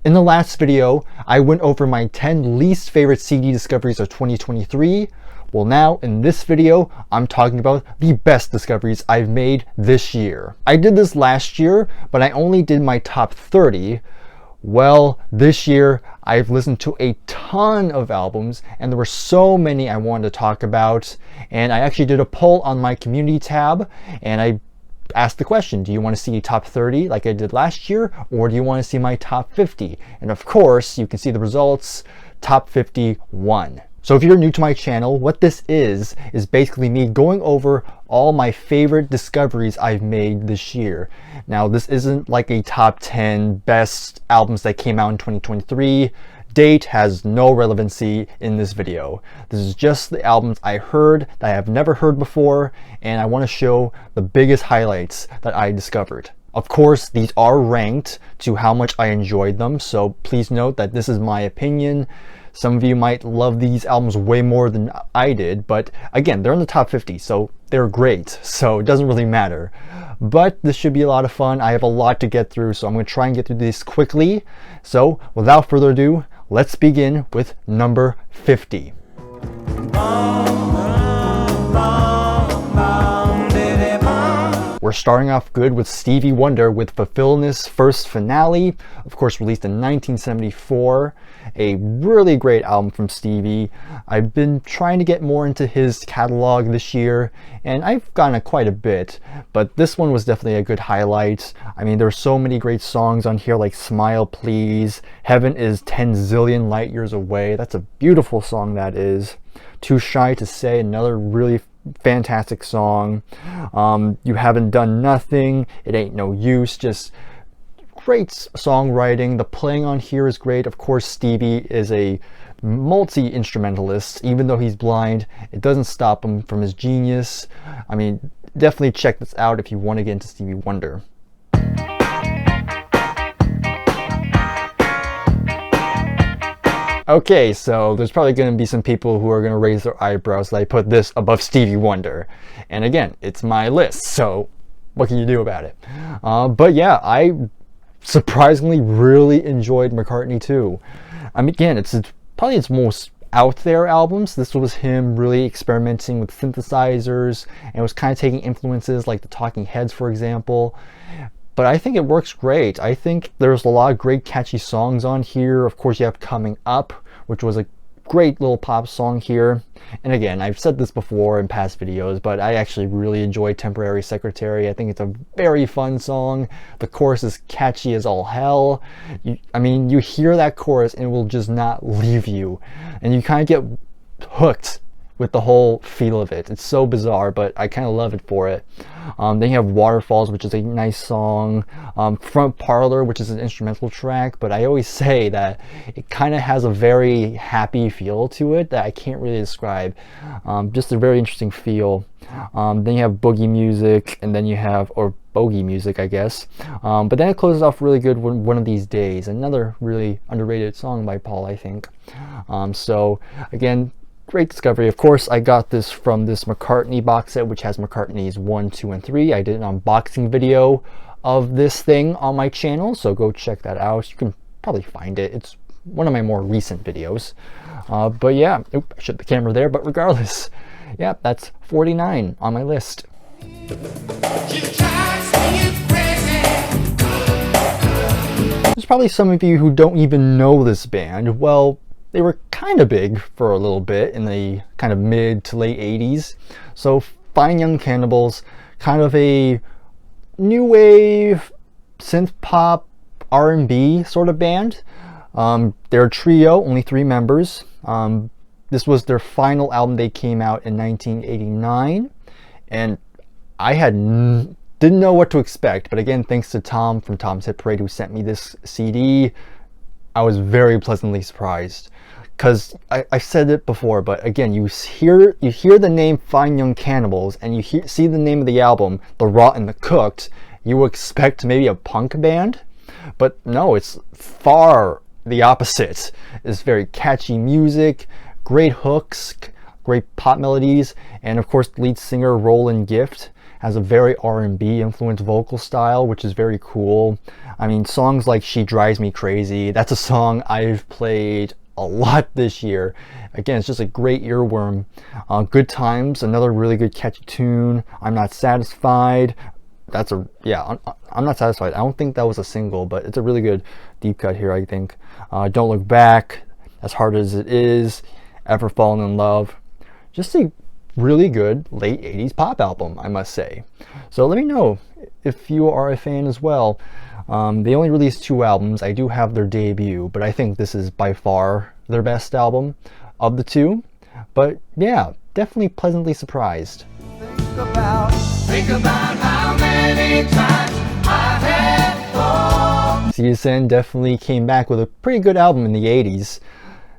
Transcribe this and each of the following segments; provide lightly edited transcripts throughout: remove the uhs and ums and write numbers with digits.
In the last video, I went over my 10 least favorite CD discoveries of 2023. Well, now in this video, I'm talking about the best discoveries I've made this year. I did this last year, but I only did my top 30. Well, this year, I've listened to a ton of albums, and there were so many I wanted to talk about. And I actually did a poll on my community tab, and I asked the question, do you want to see top 30 like I did last year, or do you want to see my top 50? And of course, you can see the results, top 50 won. So if you're new to my channel, what this is basically me going over all my favorite discoveries I've made this year. Now, this isn't like a top 10 best albums that came out in 2023. Date has no relevancy in this video. This is just the albums I heard that I have never heard before, and I want to show the biggest highlights that I discovered. Of course, these are ranked to how much I enjoyed them, so please note that this is my opinion. Some of you might love these albums way more than I did, but again, they're in the top 50, so they're great, so it doesn't really matter. But this should be a lot of fun. I have a lot to get through, so I'm going to try and get through this quickly. So without further ado, let's begin with number 50. We're starting off good with Stevie Wonder with Fulfillment's First Finale, of course released in 1974. A really great album from Stevie. I've been trying to get more into his catalog this year, and I've gotten quite a bit, but this one was definitely a good highlight. I mean, there are so many great songs on here like Smile Please, Heaven is 10 Zillion Light Years Away. That's a beautiful song, that is. Too Shy to Say, another really fantastic song. You Haven't Done Nothing, It Ain't No Use, just great songwriting. The playing on here is great. Of course, Stevie is a multi-instrumentalist. Even though he's blind, it doesn't stop him from his genius. I mean, definitely check this out if you want to get into Stevie Wonder. Okay, so there's probably going to be some people who are going to raise their eyebrows that I put this above Stevie Wonder. And again, it's my list, so what can you do about it? But yeah, I surprisingly really enjoyed McCartney too. I mean, again, it's probably its most out there albums. This was him really experimenting with synthesizers, and was kind of taking influences like the Talking Heads, for example. But I think it works great. I think there's a lot of great catchy songs on here. Of course, you have Coming Up, which was a great little pop song here. And again, I've said this before in past videos, but I actually really enjoy Temporary Secretary. I think it's a very fun song. The chorus is catchy as all hell. I mean, you hear that chorus and it will just not leave you. And you kind of get hooked with the whole feel of it. It's so bizarre, but I kind of love it for it. Then you have Waterfalls, which is a nice song. Front Parlor, which is an instrumental track, but I always say that it kind of has a very happy feel to it that I can't really describe. Just a very interesting feel. Then you have Boogie Music, and then you have, or Bogey Music, I guess. But then it closes off really good with One of These Days, another really underrated song by Paul, I think. So again, great discovery. Of course, I got this from this McCartney box set, which has McCartney's 1, 2, and 3. I did an unboxing video of this thing on my channel, so go check that out. You can probably find it. It's one of my more recent videos. But yeah, I shut the camera there, but regardless, yeah, that's 49 on my list. There's probably some of you who don't even know this band. Well, they were kind of big for a little bit in the kind of mid to late 80s. So Fine Young Cannibals, kind of a new wave, synth pop, R&B sort of band. They're a trio, only 3 members. This was their final album. They came out in 1989. And I didn't know what to expect. But again, thanks to Tom from Tom's Hit Parade who sent me this CD, I was very pleasantly surprised. Because I've said it before, but again, you hear the name Fine Young Cannibals, and you see the name of the album, The Raw and the Cooked, you will expect maybe a punk band, but no, it's far the opposite. It's very catchy music, great hooks, great pop melodies, and of course, lead singer Roland Gift has a very R&B influenced vocal style, which is very cool. I mean, songs like She Drives Me Crazy, that's a song I've played a lot this year. Again, it's just a great earworm. Good Times, another really good catchy tune. I'm Not Satisfied. I'm Not Satisfied. I don't think that was a single, but it's a really good deep cut here, I think. Don't Look Back, As Hard as It Is, Ever Fallen in Love. Just a really good late 80s pop album, I must say. So let me know if you are a fan as well. They only released 2 albums. I do have their debut, but I think this is by far their best album of the 2. But yeah, definitely pleasantly surprised. Think about how many times I had fallen. CSN definitely came back with a pretty good album in the 80s.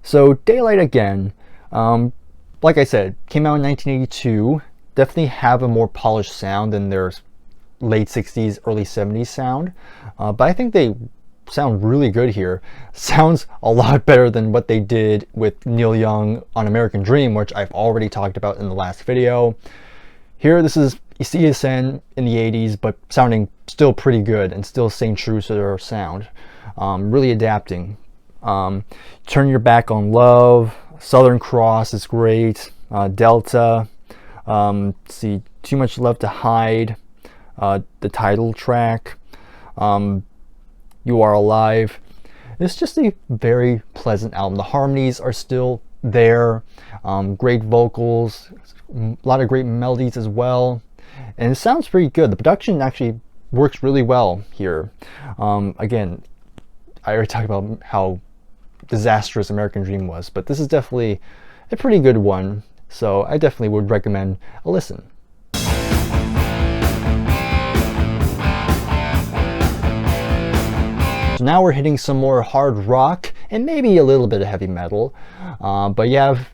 So Daylight Again, like I said, came out in 1982. Definitely have a more polished sound than their late 60s, early 70s sound. But I think they sound really good here. Sounds a lot better than what they did with Neil Young on American Dream, which I've already talked about in the last video. Here, this is CSN in the 80s, but sounding still pretty good and still staying true to their sound. Really adapting. Turn Your Back on Love, Southern Cross is great. Delta, see, Too Much Love to Hide, the title track, You Are Alive. It's just a very pleasant album. The harmonies are still there. Great vocals, a lot of great melodies as well, and it sounds pretty good. The production actually works really well here. Again, I already talked about how disastrous American Dream was, but this is definitely a pretty good one, so I definitely would recommend a listen. So now we're hitting some more hard rock and maybe a little bit of heavy metal, but you have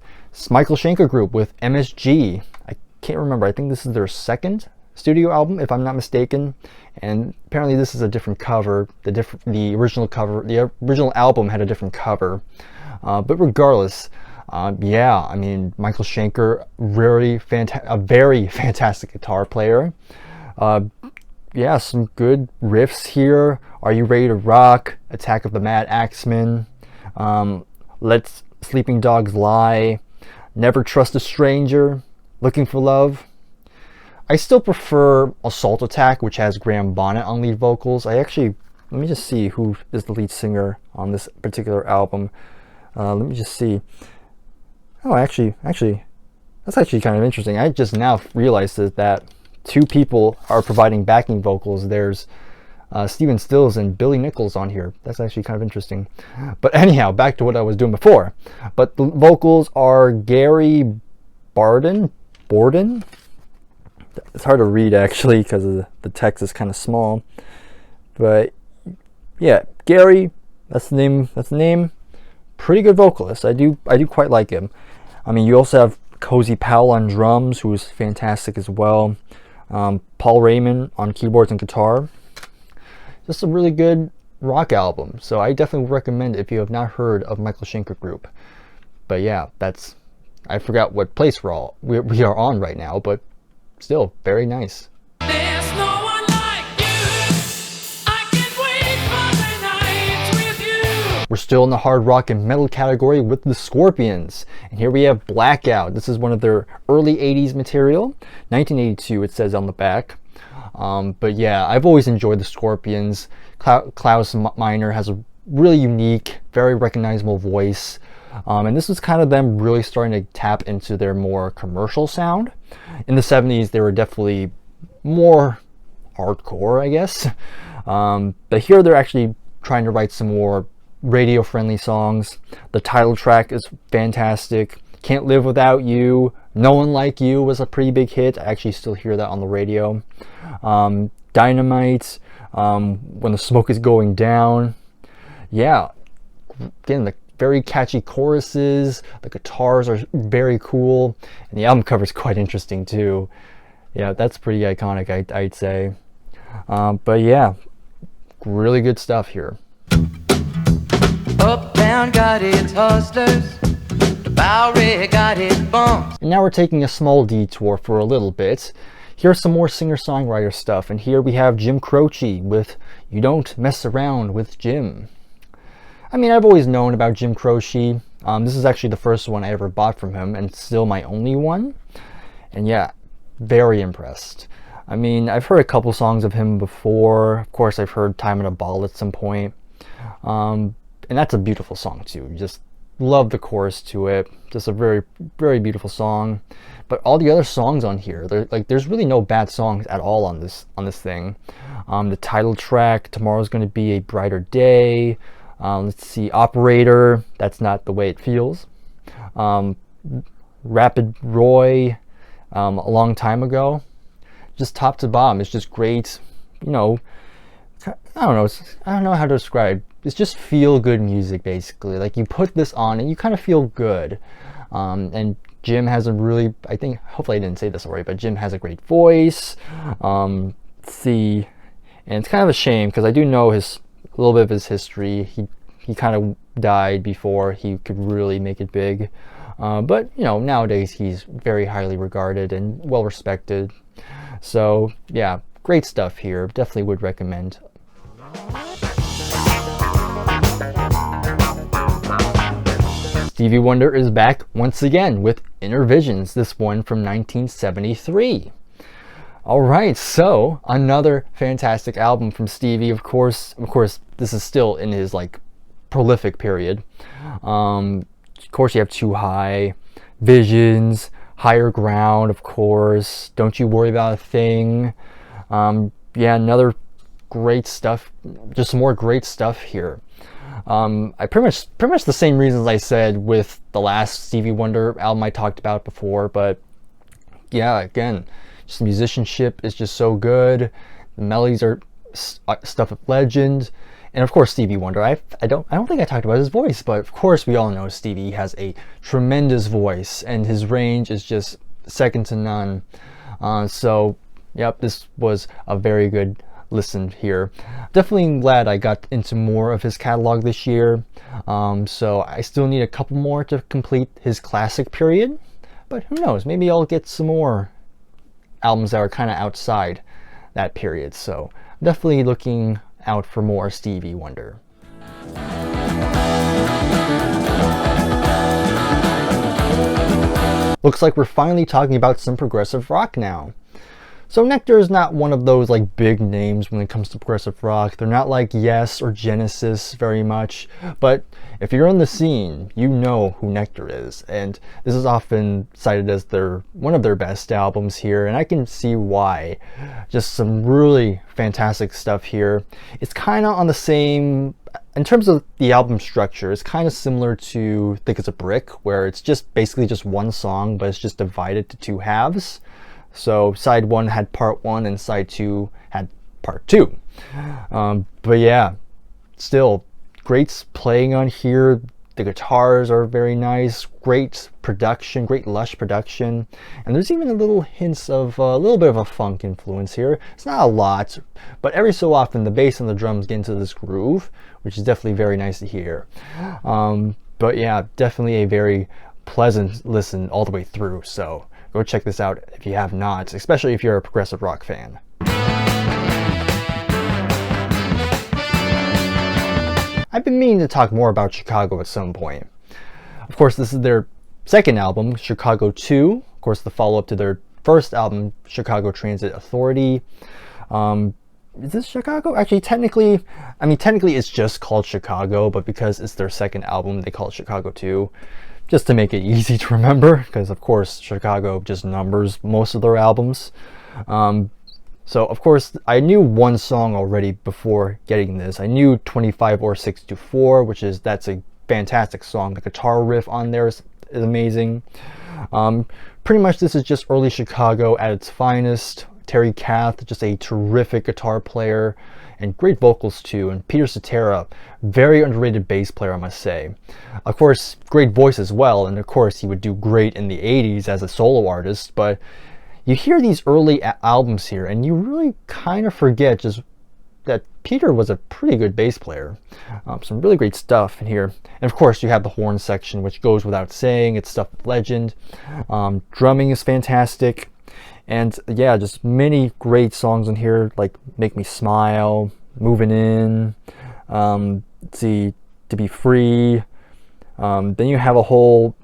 Michael Schenker Group with MSG. I can't remember, I think this is their second studio album if I'm not mistaken, and apparently this is a different cover. The original album had a different cover, but regardless, yeah, I mean, Michael Schenker, a very fantastic guitar player. Yeah, some good riffs here. Are You Ready to Rock, Attack of the Mad Axemen, Let Sleeping Dogs Lie, Never Trust a Stranger, Looking for Love. I still prefer Assault Attack, which has Graham Bonnet on lead vocals. Let me just see who is the lead singer on this particular album. Let me just see. Oh, actually, that's actually kind of interesting. I just now realized that 2 people are providing backing vocals. There's Stephen Stills and Billy Nichols on here. That's actually kind of interesting. But anyhow, back to what I was doing before. But the vocals are Gary Borden. It's hard to read actually because the text is kind of small. But yeah, Gary, that's the name. Pretty good vocalist. I do quite like him. I mean, you also have Cozy Powell on drums, who's fantastic as well. Paul Raymond on keyboards and guitar. Just a really good rock album. So I definitely recommend it if you have not heard of Michael Schenker Group. But yeah, I forgot what place we are on right now, but still very nice. There's no one like you. I can't wait for the night with you. We're still in the hard rock and metal category with the Scorpions. And here we have Blackout. This is one of their early 80s material. 1982 it says on the back. But yeah, I've always enjoyed the Scorpions. Klaus Meine has a really unique, very recognizable voice. And this was kind of them really starting to tap into their more commercial sound. In the 70s, they were definitely more hardcore, I guess. But here they're actually trying to write some more radio-friendly songs. The title track is fantastic. Can't Live Without You, No One Like You was a pretty big hit. I actually still hear that on the radio. Dynamite, When the Smoke is Going Down. Yeah, again, the very catchy choruses, the guitars are very cool, and the album cover is quite interesting too. Yeah, that's pretty iconic, I'd say. But yeah, really good stuff here. Uptown got its hustlers, the Bowery got its bumps. And now we're taking a small detour for a little bit. here's some more singer-songwriter stuff. And here we have Jim Croce with You Don't Mess Around with Jim. I mean, I've always known about Jim Croce. This is actually the first one I ever bought from him, and still my only one. And yeah, very impressed. I mean, I've heard a couple songs of him before. Of course, I've heard Time in a Ball at some point. And that's a beautiful song too. Just love the chorus to it. Just a very, very beautiful song. But all the other songs on here, there's really no bad songs at all on this thing. The title track, Tomorrow's Gonna Be a Brighter Day. Let's see, Operator, That's Not the Way It Feels. Rapid Roy, A Long Time Ago. Just top to bottom, it's just great. You know, I don't know how to describe. It's just feel good music, basically. Like, you put this on and you kind of feel good. And Jim has a really, I think, hopefully I didn't say this already, but Jim has a great voice. Let's see, and it's kind of a shame because I do know a little bit of his history. He kind of died before he could really make it big. But, you know, nowadays he's very highly regarded and well respected. So, yeah, great stuff here. Definitely would recommend. Stevie Wonder is back once again with Inner Visions, this one from 1973. Alright, so another fantastic album from Stevie. Of course, this is still in his like prolific period. Of course, you have Too High, Visions, Higher Ground, of course, Don't You Worry About a Thing. Yeah, another great stuff, just some more great stuff here. I pretty much the same reasons I said with the last Stevie Wonder album I talked about before, but yeah, again, just the musicianship is just so good. The melodies are stuff of legend, and of course Stevie Wonder. I don't think I talked about his voice, but of course we all know Stevie has a tremendous voice, and his range is just second to none. So, yep, this was a very good listen here. Definitely glad I got into more of his catalog this year. So I still need a couple more to complete his classic period, but who knows, maybe I'll get some more albums that are kind of outside that period. So definitely looking out for more Stevie Wonder. Looks like we're finally talking about some progressive rock now. So Nectar is not one of those like big names when it comes to progressive rock. They're not like Yes or Genesis very much, but if you're on the scene, you know who Nectar is, and this is often cited as one of their best albums here, and I can see why. Just some really fantastic stuff here. It's kind of on the same, in terms of the album structure, it's kind of similar to Thick as a Brick, where it's just basically just one song, but it's just divided to two halves. So side one had part one and side two had part two. But yeah, still great playing on here. The guitars are very nice, great production, great lush production. And there's even a little hints of a little bit of a funk influence here. It's not a lot, but every so often the bass and the drums get into this groove, which is definitely very nice to hear. But yeah, definitely a very pleasant listen all the way through. So go check this out if you have not, especially if you're a progressive rock fan. I've been meaning to talk more about Chicago at some point. Of course, this is their second album, Chicago 2. Of course, the follow-up to their first album, Chicago Transit Authority. Is this Chicago? Actually, technically it's just called Chicago, but because it's their second album, they call it Chicago 2. Just to make it easy to remember, because of course Chicago just numbers most of their albums. So of course I knew one song already before getting this. I knew 25 or 6 to 4, that's a fantastic song. The guitar riff on there is amazing. Pretty much this is just early Chicago at its finest. Terry Kath, just a terrific guitar player, and great vocals too. And Peter Cetera, very underrated bass player, I must say. Of course, great voice as well, and of course he would do great in the 80s as a solo artist, but you hear these early albums here and you really kind of forget just that Peter was a pretty good bass player. Some really great stuff in here. And of course you have the horn section, which goes without saying, it's stuff of legend. Drumming is fantastic. And yeah, just many great songs in here, like Make Me Smile, Moving In, let's see, To Be Free. Then you have a whole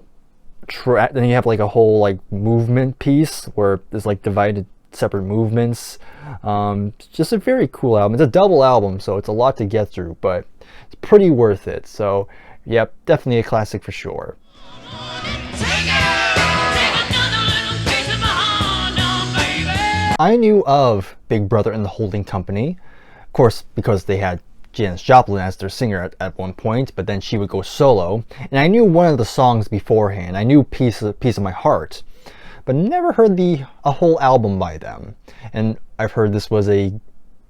track, then you have like a whole like movement piece where there's like divided separate movements. It's just a very cool album. It's a double album, so it's a lot to get through, but it's pretty worth it. So yep, definitely a classic for sure. I knew of Big Brother and the Holding Company, of course, because they had Janis Joplin as their singer at one point, but then she would go solo. And I knew one of the songs beforehand. I knew Piece of My Heart, but never heard a whole album by them. And I've heard this was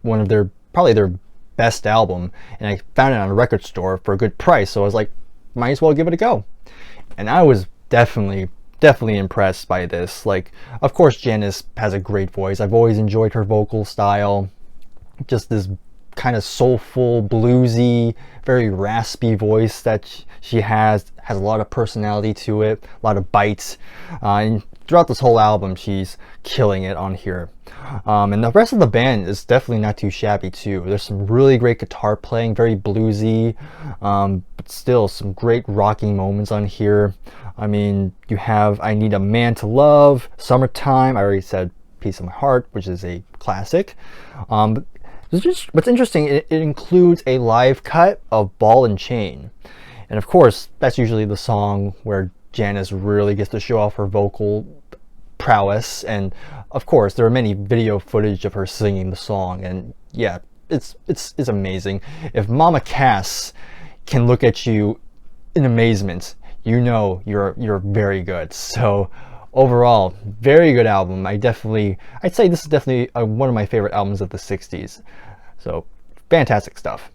one of their, probably their best album, and I found it on a record store for a good price, so I was like, might as well give it a go. And I was definitely impressed by this. Like, of course, Janis has a great voice. I've always enjoyed her vocal style. Just this kind of soulful, bluesy, very raspy voice that she has a lot of personality to it, a lot of bites. And throughout this whole album, she's killing it on here. And the rest of the band is definitely not too shabby too. There's some really great guitar playing, very bluesy, but still some great rocking moments on here. I mean, you have I Need a Man to Love, Summertime, I already said Piece of My Heart, which is a classic. But what's interesting, it includes a live cut of Ball and Chain. And of course, that's usually the song where Janis really gets to show off her vocal prowess. And of course, there are many video footage of her singing the song. And yeah, it's amazing. If Mama Cass can look at you in amazement, you know you're very good. So overall, very good album. I'd say this is definitely one of my favorite albums of the 60s. So fantastic stuff.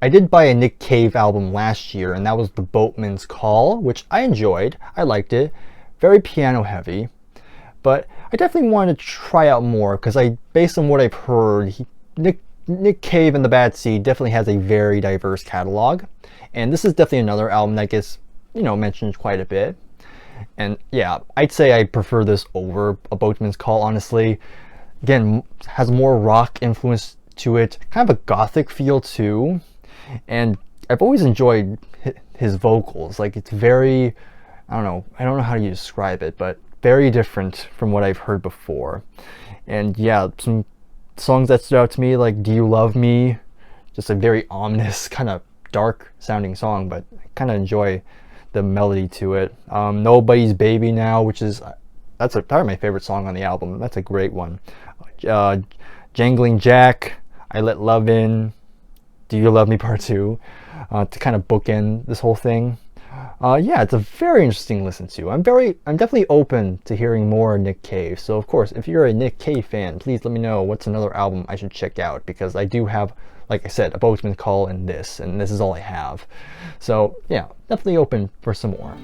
I did buy a Nick Cave album last year, and that was The Boatman's Call, which I enjoyed. I liked it. Very piano heavy. But I definitely wanted to try out more, because based on what I've heard, Nick Cave and the Bad Seed definitely has a very diverse catalog. And this is definitely another album that gets, mentioned quite a bit. And yeah, I'd say I prefer this over A Boatman's Call, honestly. Again, has more rock influence to it, kind of a gothic feel too. And I've always enjoyed his vocals. Like, it's very, I don't know how you describe it, but very different from what I've heard before. And yeah, some songs that stood out to me, like Do You Love Me? Just a very ominous, kind of dark sounding song, but I kind of enjoy the melody to it. Nobody's Baby Now, which is, that's probably my favorite song on the album. That's a great one. Jangling Jack, I Let Love In, Do You Love Me Part 2, to kind of bookend this whole thing. Yeah, it's a very interesting listen to. I'm definitely open to hearing more Nick Cave. So of course, if you're a Nick Cave fan, please let me know what's another album I should check out, because I do have, like I said, A Boatman's Call and this is all I have. So yeah, definitely open for some more.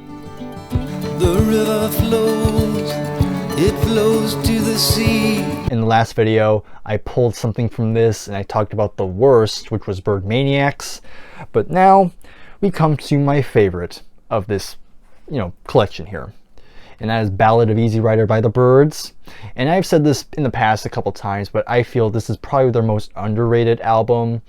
The river flows, it flows to the sea. In the last video, I pulled something from this and I talked about the worst, which was Bird Maniacs. But now we come to my favorite of this, collection here. And that is Ballad of Easy Rider by the Byrds. And I've said this in the past a couple times, but I feel this is probably their most underrated album.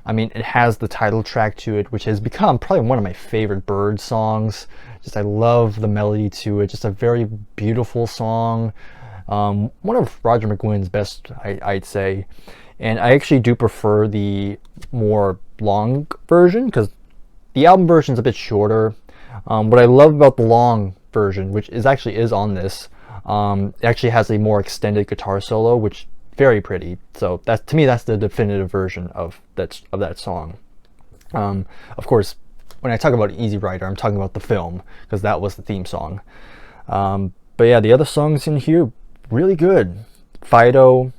I mean, it has the title track to it, which has become probably one of my favorite Byrds songs. Just, I love the melody to it. Just a very beautiful song. One of Roger McGuinn's best, I'd say. And I actually do prefer the more long version, because the album version is a bit shorter. What I love about the long version, which actually is on this, it actually has a more extended guitar solo, which very pretty. So to me, that's the definitive version of that song. Of course, when I talk about Easy Rider, I'm talking about the film, because that was the theme song. But yeah, the other songs in here, really good. Fido,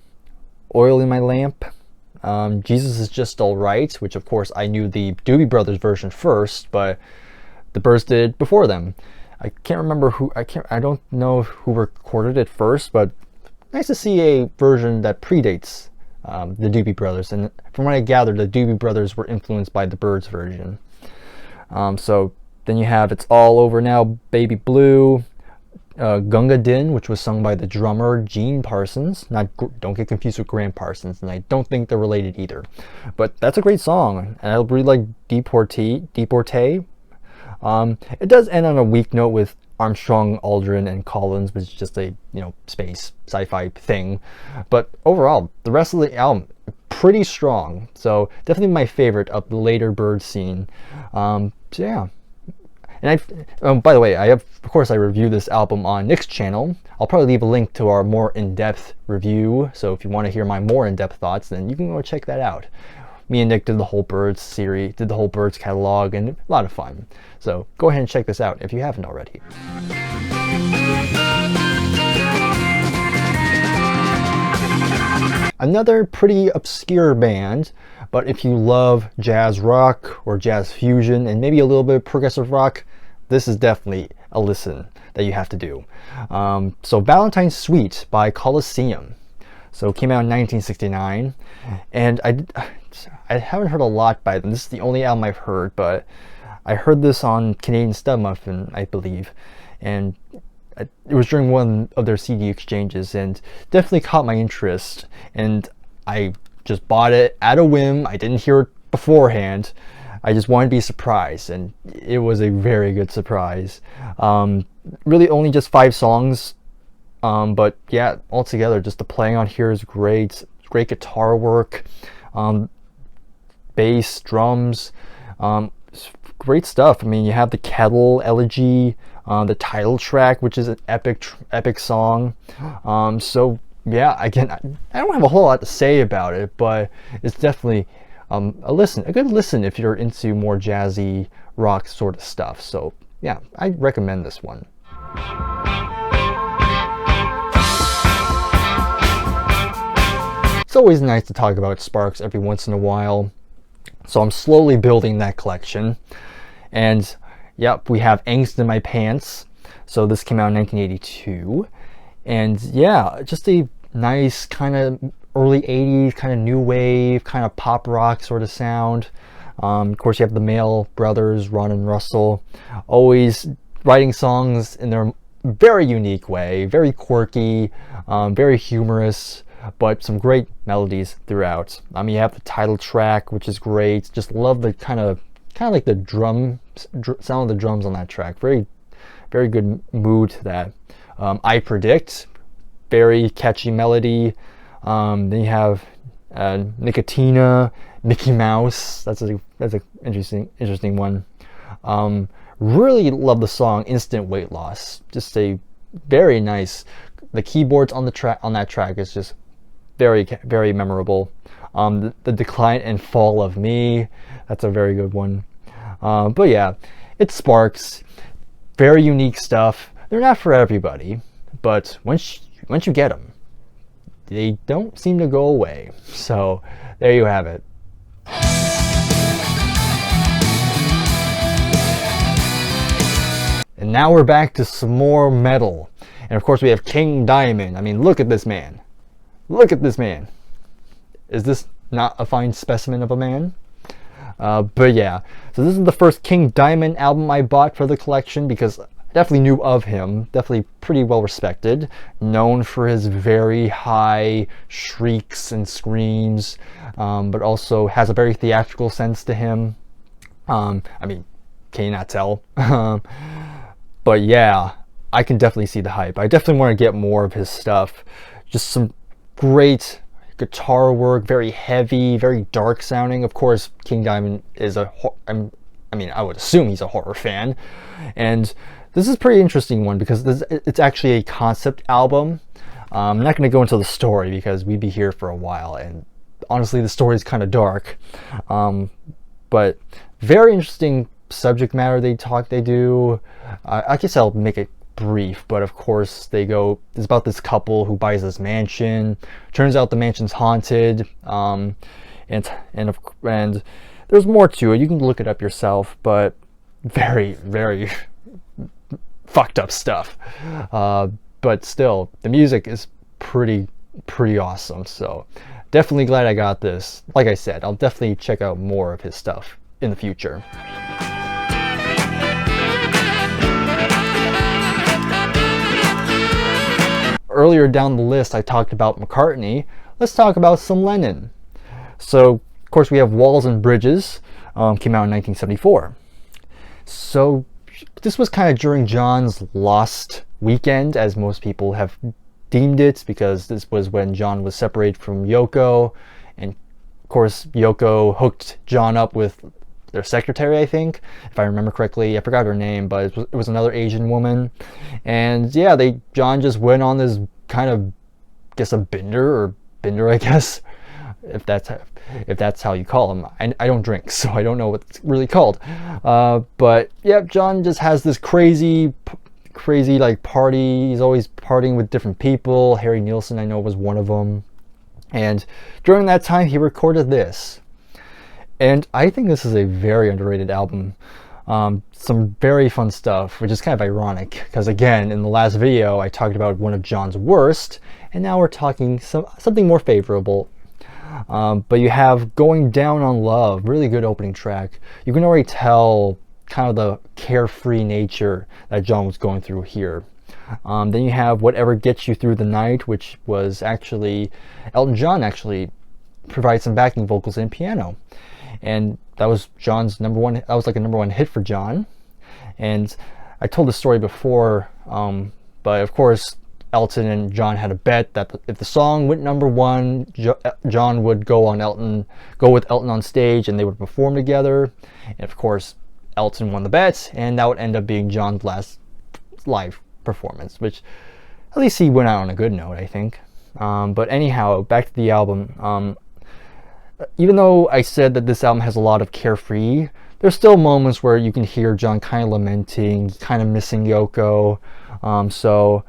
Oil in My Lamp, Jesus Is Just Alright, which of course I knew the Doobie Brothers version first, but the Byrds did before them. I can't remember I don't know who recorded it first, but nice to see a version that predates the Doobie Brothers. And from what I gathered, the Doobie Brothers were influenced by the Byrds version. So Then you have It's All Over Now, Baby Blue, Gunga Din, which was sung by the drummer Gene Parsons. Don't get confused with Graham Parsons, and I don't think they're related either. But that's a great song, and I really like Deportee. It does end on a weak note with Armstrong, Aldrin, and Collins, which is just a space sci-fi thing. But overall, the rest of the album pretty strong. So definitely my favorite of the later Bird scene. So yeah. And by the way, of course I reviewed this album on Nick's channel. I'll probably leave a link to our more in-depth review. So if you want to hear my more in-depth thoughts, then you can go check that out. Me and Nick did the whole Birds series, did the whole Birds catalog, and a lot of fun. So go ahead and check this out if you haven't already. Another pretty obscure band, but if you love jazz rock or jazz fusion and maybe a little bit of progressive rock, this is definitely a listen that you have to do. So Valentine's Suite by Colosseum. So it came out in 1969, and I haven't heard a lot by them. This is the only album I've heard, but I heard this on Canadian Stud Muffin, I believe, and it was during one of their CD exchanges, and definitely caught my interest, and I just bought it at a whim. I didn't hear it beforehand. I just wanted to be surprised, and it was a very good surprise. Really only just 5 songs, but yeah, altogether just the playing on here is great. Great guitar work, bass, drums, great stuff. I mean, you have the Kettle Elegy, the title track, which is an epic song. So yeah, again, I don't have a whole lot to say about it, but it's definitely a good listen if you're into more jazzy rock sort of stuff. So yeah, I recommend this one. It's always nice to talk about Sparks every once in a while. So I'm slowly building that collection. And yep, we have Angst in My Pants. So this came out in 1982. And yeah, just a nice kind of early 80s, kind of new wave, kind of pop rock sort of sound. Of course, you have the Male brothers, Ron and Russell, always writing songs in their very unique way, very quirky, very humorous, but some great melodies throughout. You have the title track, which is great. Just love the kind of like the sound of the drums on that track. Very, very good mood to that. I Predict, very catchy melody. Then you have Nicotina, Mickey Mouse. That's an interesting one. Really love the song Instant Weight Loss. Just a very nice. The keyboards on that track is just very, very memorable. The Decline and Fall of Me. That's a very good one. But yeah, it's Sparks. Very unique stuff. They're not for everybody, but once you get them, they don't seem to go away. So there you have it. And now we're back to some more metal. And of course we have King Diamond. I mean, look at this man. Look at this man. Is this not a fine specimen of a man? But yeah, so this is the first King Diamond album I bought for the collection because I definitely knew of him. Definitely pretty well respected. Known for his very high shrieks and screams, but also has a very theatrical sense to him. I mean, can you not tell? But yeah, I can definitely see the hype. I definitely want to get more of his stuff. Just some great guitar work, very heavy, very dark sounding. Of course, King Diamond is I would assume he's a horror fan. And this is a pretty interesting one because it's actually a concept album. I'm not going to go into the story because we'd be here for a while, and honestly the story is kind of dark. But very interesting subject matter they do. I guess I'll make it brief, but of course it's about this couple who buys this mansion. Turns out the mansion's haunted, and there's more to it. You can look it up yourself, but very, very fucked up stuff. But still, the music is pretty awesome. So definitely glad I got this. Like I said, I'll definitely check out more of his stuff in the future. earlier down the list I talked about McCartney, let's talk about some Lennon. So, of course, we have Walls and Bridges, came out in 1974. So, this was kind of during John's lost weekend, as most people have deemed it, because this was when John was separated from Yoko, and of course Yoko hooked John up with their secretary, I think, if I remember correctly. I forgot her name, but it was another Asian woman. And yeah, John just went on this kind of, I guess, a bender, I guess, if that's how you call them. I don't drink, so I don't know what it's really called. But yeah, John just has this crazy like party. He's always partying with different people. Harry Nilsson, I know, was one of them. And during that time, he recorded this. And I think this is a very underrated album. Some very fun stuff, which is kind of ironic, because again, in the last video, I talked about one of John's worst, and now we're talking something more favorable. But you have Going Down on Love, really good opening track. You can already tell kind of the carefree nature that John was going through here. Then you have Whatever Gets You Through the Night, which was actually, Elton John actually provided some backing vocals and piano. And that was John's number one, that was like a number one hit for John. And I told this story before, but of course, Elton and John had a bet that if the song went number one, John would go with Elton on stage, and they would perform together. And of course, Elton won the bet, and that would end up being John's last live performance, which at least he went out on a good note, I think. But anyhow, back to the album. Even though I said that this album has a lot of carefree, there's still moments where you can hear John kind of lamenting, kind of missing Yoko. So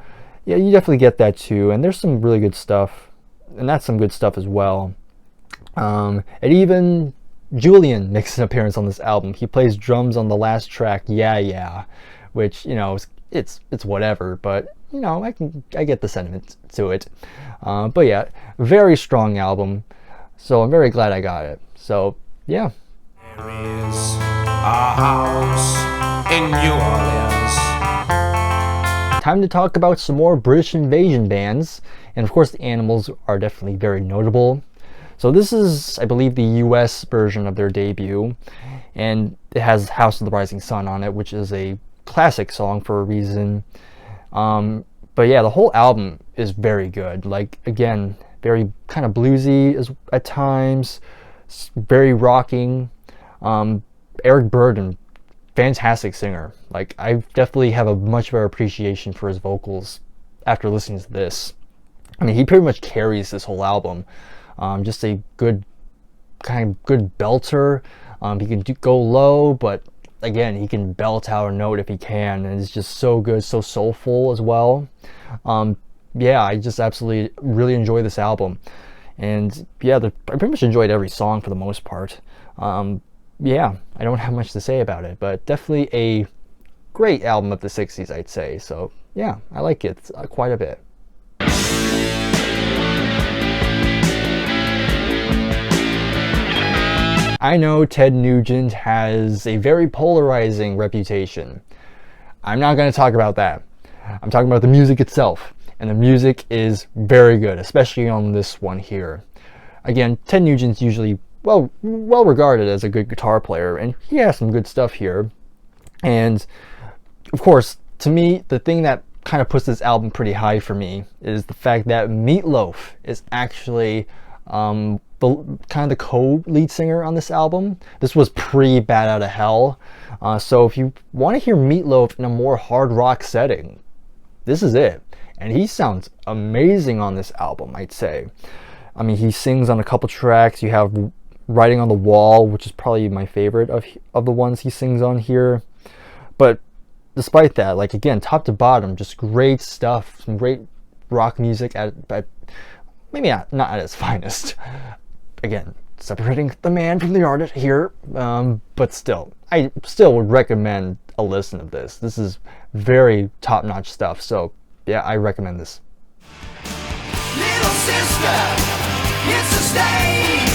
yeah, you definitely get that too. And there's some really good stuff, and that's some good stuff as well. And even Julian makes an appearance on this album. He plays drums on the last track, Yeah Yeah, which, you know, it's whatever, but you know, I get the sentiment to it. But yeah, very strong album. So I'm very glad I got it. So yeah. There is a house in New Orleans. Time to talk about some more British invasion bands. And of course, the Animals are definitely very notable. So this is, I believe, the US version of their debut. And it has House of the Rising Sun on it, which is a classic song for a reason. But yeah, the whole album is very good. Like, again, very kind of bluesy at times, very rocking. Eric Burdon, fantastic singer. Like, I definitely have a much better appreciation for his vocals after listening to this. I mean, he pretty much carries this whole album. Just a good belter. He can go low, but again, he can belt out a note if he can, and it's just so good, so soulful as well. Yeah, I just absolutely really enjoy this album. And yeah, I pretty much enjoyed every song for the most part. Yeah, I don't have much to say about it, but definitely a great album of the 60s, I'd say. So yeah, I like it quite a bit. I know Ted Nugent has a very polarizing reputation. I'm not going to talk about that. I'm talking about the music itself. And the music is very good, especially on this one here. Again, Ted Nugent's usually well regarded as a good guitar player, and he has some good stuff here. And of course, to me, the thing that kind of puts this album pretty high for me is the fact that Meatloaf is actually the co-lead singer on this album. This was pre-Bat Outta Hell. So if you want to hear Meatloaf in a more hard rock setting, this is it. And he sounds amazing on this album, I'd say. I mean, he sings on a couple tracks. You have Writing on the Wall, which is probably my favorite of the ones he sings on here. But despite that, like, again, top to bottom, just great stuff. Some great rock music at maybe not at its finest. Again, separating the man from the artist here. But still, I still would recommend a listen of this. This is very top-notch stuff. So yeah, I recommend this. Little sister, it's a stage.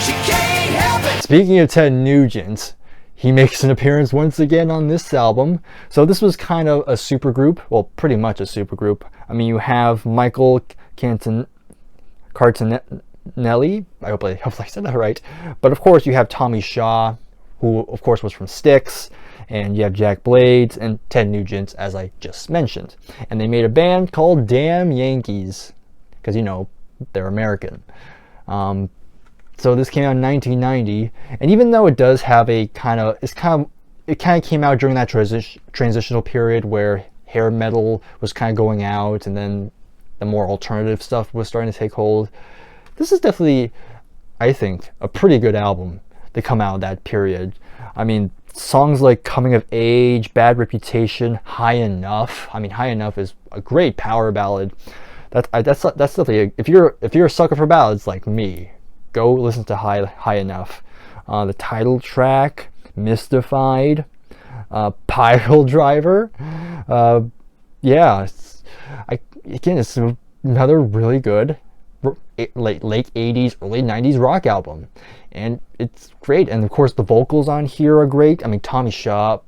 She can't help it. Speaking of Ted Nugent, he makes an appearance once again on this album. So this was kind of a supergroup, well, pretty much a supergroup. I mean, you have Michael Cartinelli. I hope I said that right. But of course, you have Tommy Shaw, who of course was from Styx, and you have Jack Blades and Ted Nugent, as I just mentioned. And they made a band called Damn Yankees, because you know they're American. So this came out in 1990, and even though it does have a it kind of came out during that transitional period where hair metal was kind of going out, and then the more alternative stuff was starting to take hold. This is definitely, I think, a pretty good album to come out of that period. I mean, songs like Coming of Age, Bad Reputation, High Enough. I mean, High Enough is a great power ballad. That's definitely if you're a sucker for ballads like me, go listen to High Enough. The title track, Mystified, Pile Driver. Yeah, it's another really good late 80s, early 90s rock album. And it's great. And of course, the vocals on here are great. I mean, Tommy Shaw,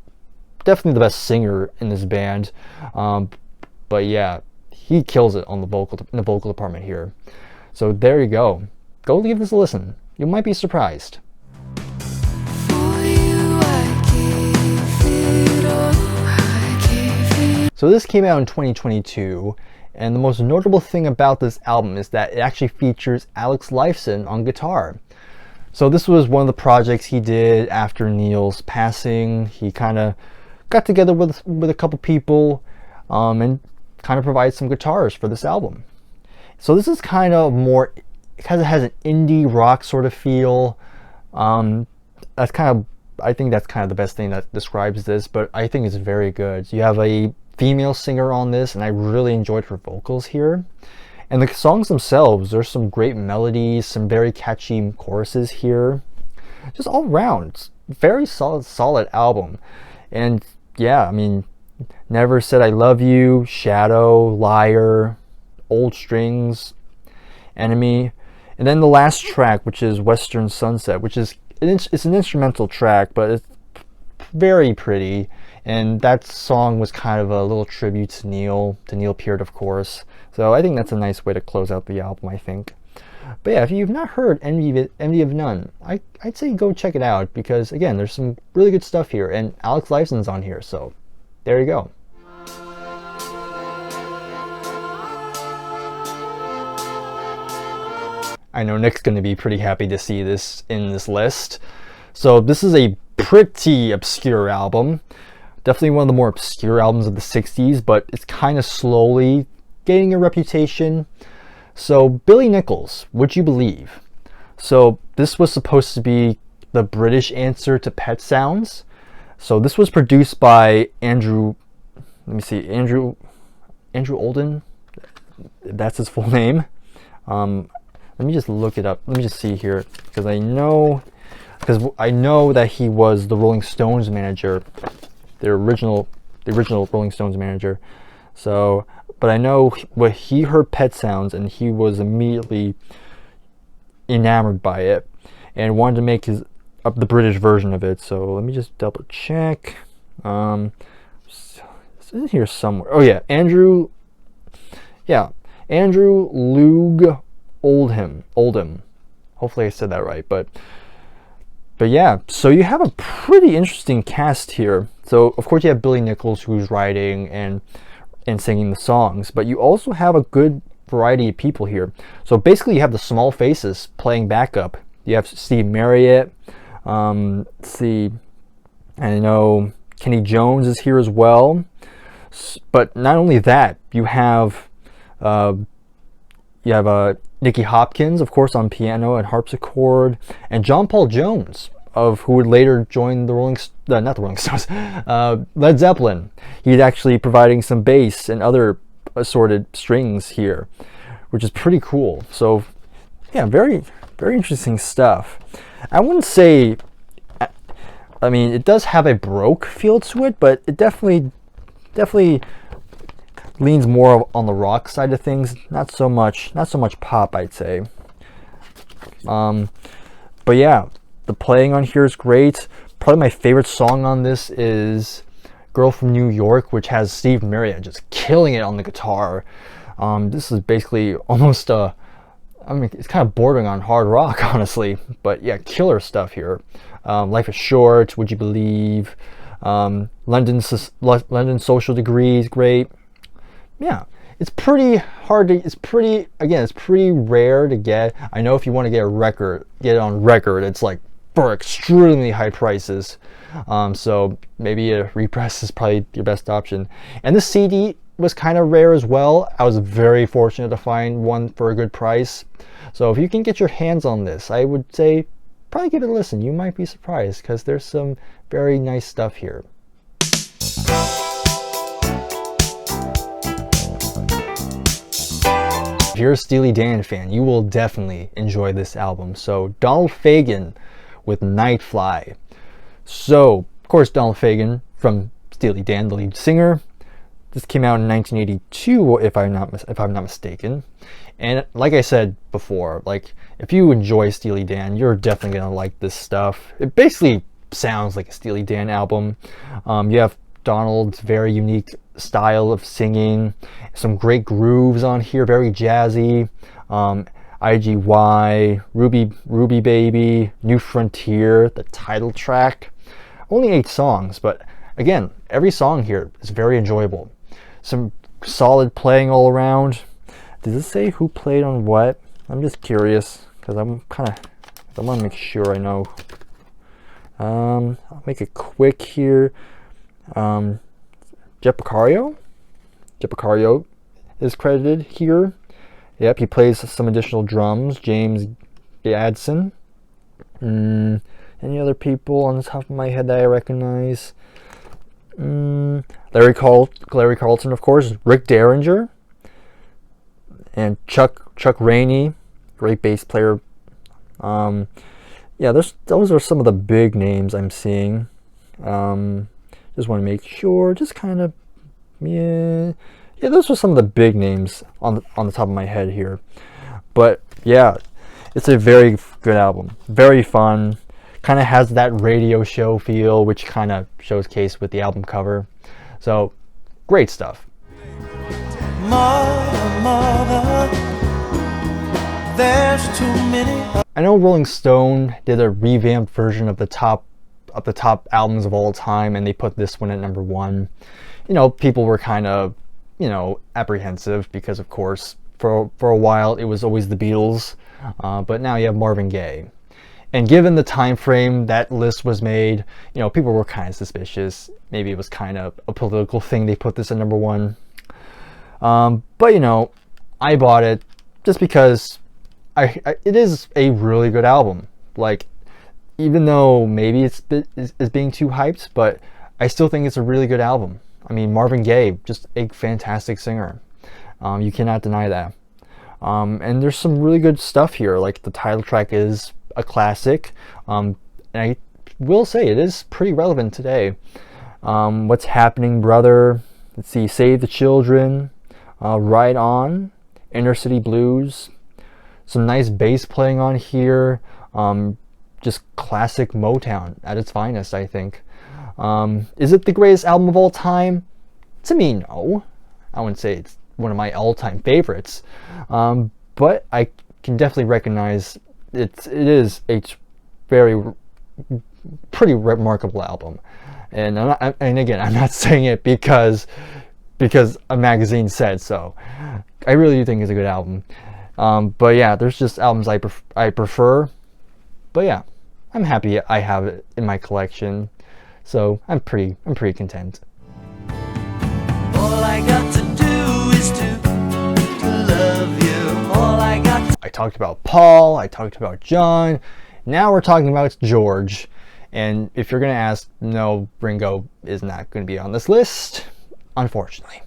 definitely the best singer in this band. But yeah, he kills it on the in the vocal department here. So there you go. Go give this a listen. You might be surprised. So this came out in 2022, and the most notable thing about this album is that it actually features Alex Lifeson on guitar. So this was one of the projects he did after Neil's passing. He kind of got together with a couple people and kind of provided some guitars for this album. So this is kind of more, because it has an indie rock sort of feel. That's kind of, I think that's kind of the best thing that describes this, but I think it's very good. You have a female singer on this, and I really enjoyed her vocals here. And the songs themselves, there's some great melodies, some very catchy choruses here. Just all around, very solid album. And yeah, I mean, Never Said I Love You, Shadow, Liar, Old Strings, Enemy. And then the last track, which is Western Sunset, which is, it's an instrumental track, but it's very pretty. And that song was kind of a little tribute to Neil Peart, of course. So I think that's a nice way to close out the album, I think. But yeah, if you've not heard Envy of None, I'd say go check it out, because again, there's some really good stuff here, and Alex Lifeson's on here, so there you go. I know Nick's going to be pretty happy to see this in this list. So this is a pretty obscure album. Definitely one of the more obscure albums of the 60s, but it's kind of slowly gaining a reputation. So Billy Nichols, Would You Believe? So this was supposed to be the British answer to Pet Sounds. So this was produced by Andrew Olden. That's his full name. Let me just look it up. Let me just see here, because I know that he was the Rolling Stones manager, the original Rolling Stones manager. So, but I know he heard Pet Sounds and he was immediately enamored by it and wanted to make the British version of it. So let me just double check. It's in here somewhere. Oh yeah, Andrew Loog Oldham. Hopefully I said that right, but yeah, so you have a pretty interesting cast here. So of course you have Billy Nichols, who's writing and singing the songs, but you also have a good variety of people here. So basically you have the Small Faces playing backup. You have Steve Marriott. Let's see, I know Kenny Jones is here as well. But not only that, you have Nicky Hopkins, of course, on piano and harpsichord, and John Paul Jones, who would later join Led Zeppelin. He's actually providing some bass and other assorted strings here, which is pretty cool. So yeah, very, very interesting stuff. I wouldn't say, I mean, it does have a Baroque feel to it, but it definitely leans more on the rock side of things, not so much pop, I'd say. But yeah, the playing on here is great. probably my favorite song on this is Girl from New York, which has Steve Marriott just killing it on the guitar. This is basically almost I mean, it's kind of bordering on hard rock, honestly. But yeah, killer stuff here. Life is Short, Would You Believe, London Social Degrees, great. Yeah, it's pretty hard to, it's pretty rare to get. I know if you want to get it on record, it's like for extremely high prices. So maybe a repress is probably your best option. And this CD was kind of rare as well. I was very fortunate to find one for a good price. So if you can get your hands on this, I would say probably give it a listen. You might be surprised because there's some very nice stuff here. If you're a Steely Dan fan, you will definitely enjoy this album. So Donald Fagen with Nightfly. So of course Donald Fagen from Steely Dan, the lead singer. This came out in 1982, if I'm not mistaken. And like I said before, like if you enjoy Steely Dan, you're definitely gonna like this stuff. It basically sounds like a Steely Dan album. You have Donald's very unique style of singing, some great grooves on here, very jazzy. IGY, Ruby Baby, New Frontier, the title track. Only 8 songs, but again, every song here is very enjoyable. Some solid playing all around. Does it say who played on what? I'm just curious because I want to make sure I know. I'll make it quick here. Jeff Porcaro is credited here. Yep, he plays some additional drums. James Gadsden. Any other people on the top of my head that I recognize? Larry Carlton, of course. Rick Derringer. And Chuck Rainey, great bass player. Yeah, those are some of the big names I'm seeing. Just want to make sure, just kind of, yeah, those are some of the big names on the top of my head here. But yeah, it's a very good album, very fun. Kind of has that radio show feel, which kind of showcased with the album cover. So great stuff. Mother, there's too many. I know Rolling Stone did a revamped version of the top albums of all time, and they put this one at number 1. You know, people were kind of, you know, apprehensive because, of course, for a while it was always the Beatles, but now you have Marvin Gaye. And given the time frame that list was made, you know, people were kind of suspicious. Maybe it was kind of a political thing they put this at number 1. But you know, I bought it just because it is a really good album. Like, even though maybe it's being too hyped, but I still think it's a really good album. I mean, Marvin Gaye, just a fantastic singer. You cannot deny that. And there's some really good stuff here. Like the title track is a classic. And I will say it is pretty relevant today. What's Happening, Brother? Let's see, Save the Children. Ride On, Inner City Blues, some nice bass playing on here, just classic Motown at its finest, I think. Is it the greatest album of all time? To me, no. I wouldn't say it's one of my all-time favorites, but I can definitely recognize it is a pretty remarkable album. And again, I'm not saying it because a magazine said so. I really do think it's a good album. But yeah, there's just albums I prefer. But yeah, I'm happy I have it in my collection. So I'm pretty content. All I got to do is to love you. All I got. I talked about Paul, I talked about John. Now we're talking about George. And if you're gonna ask, no, Ringo is not gonna be on this list, unfortunately.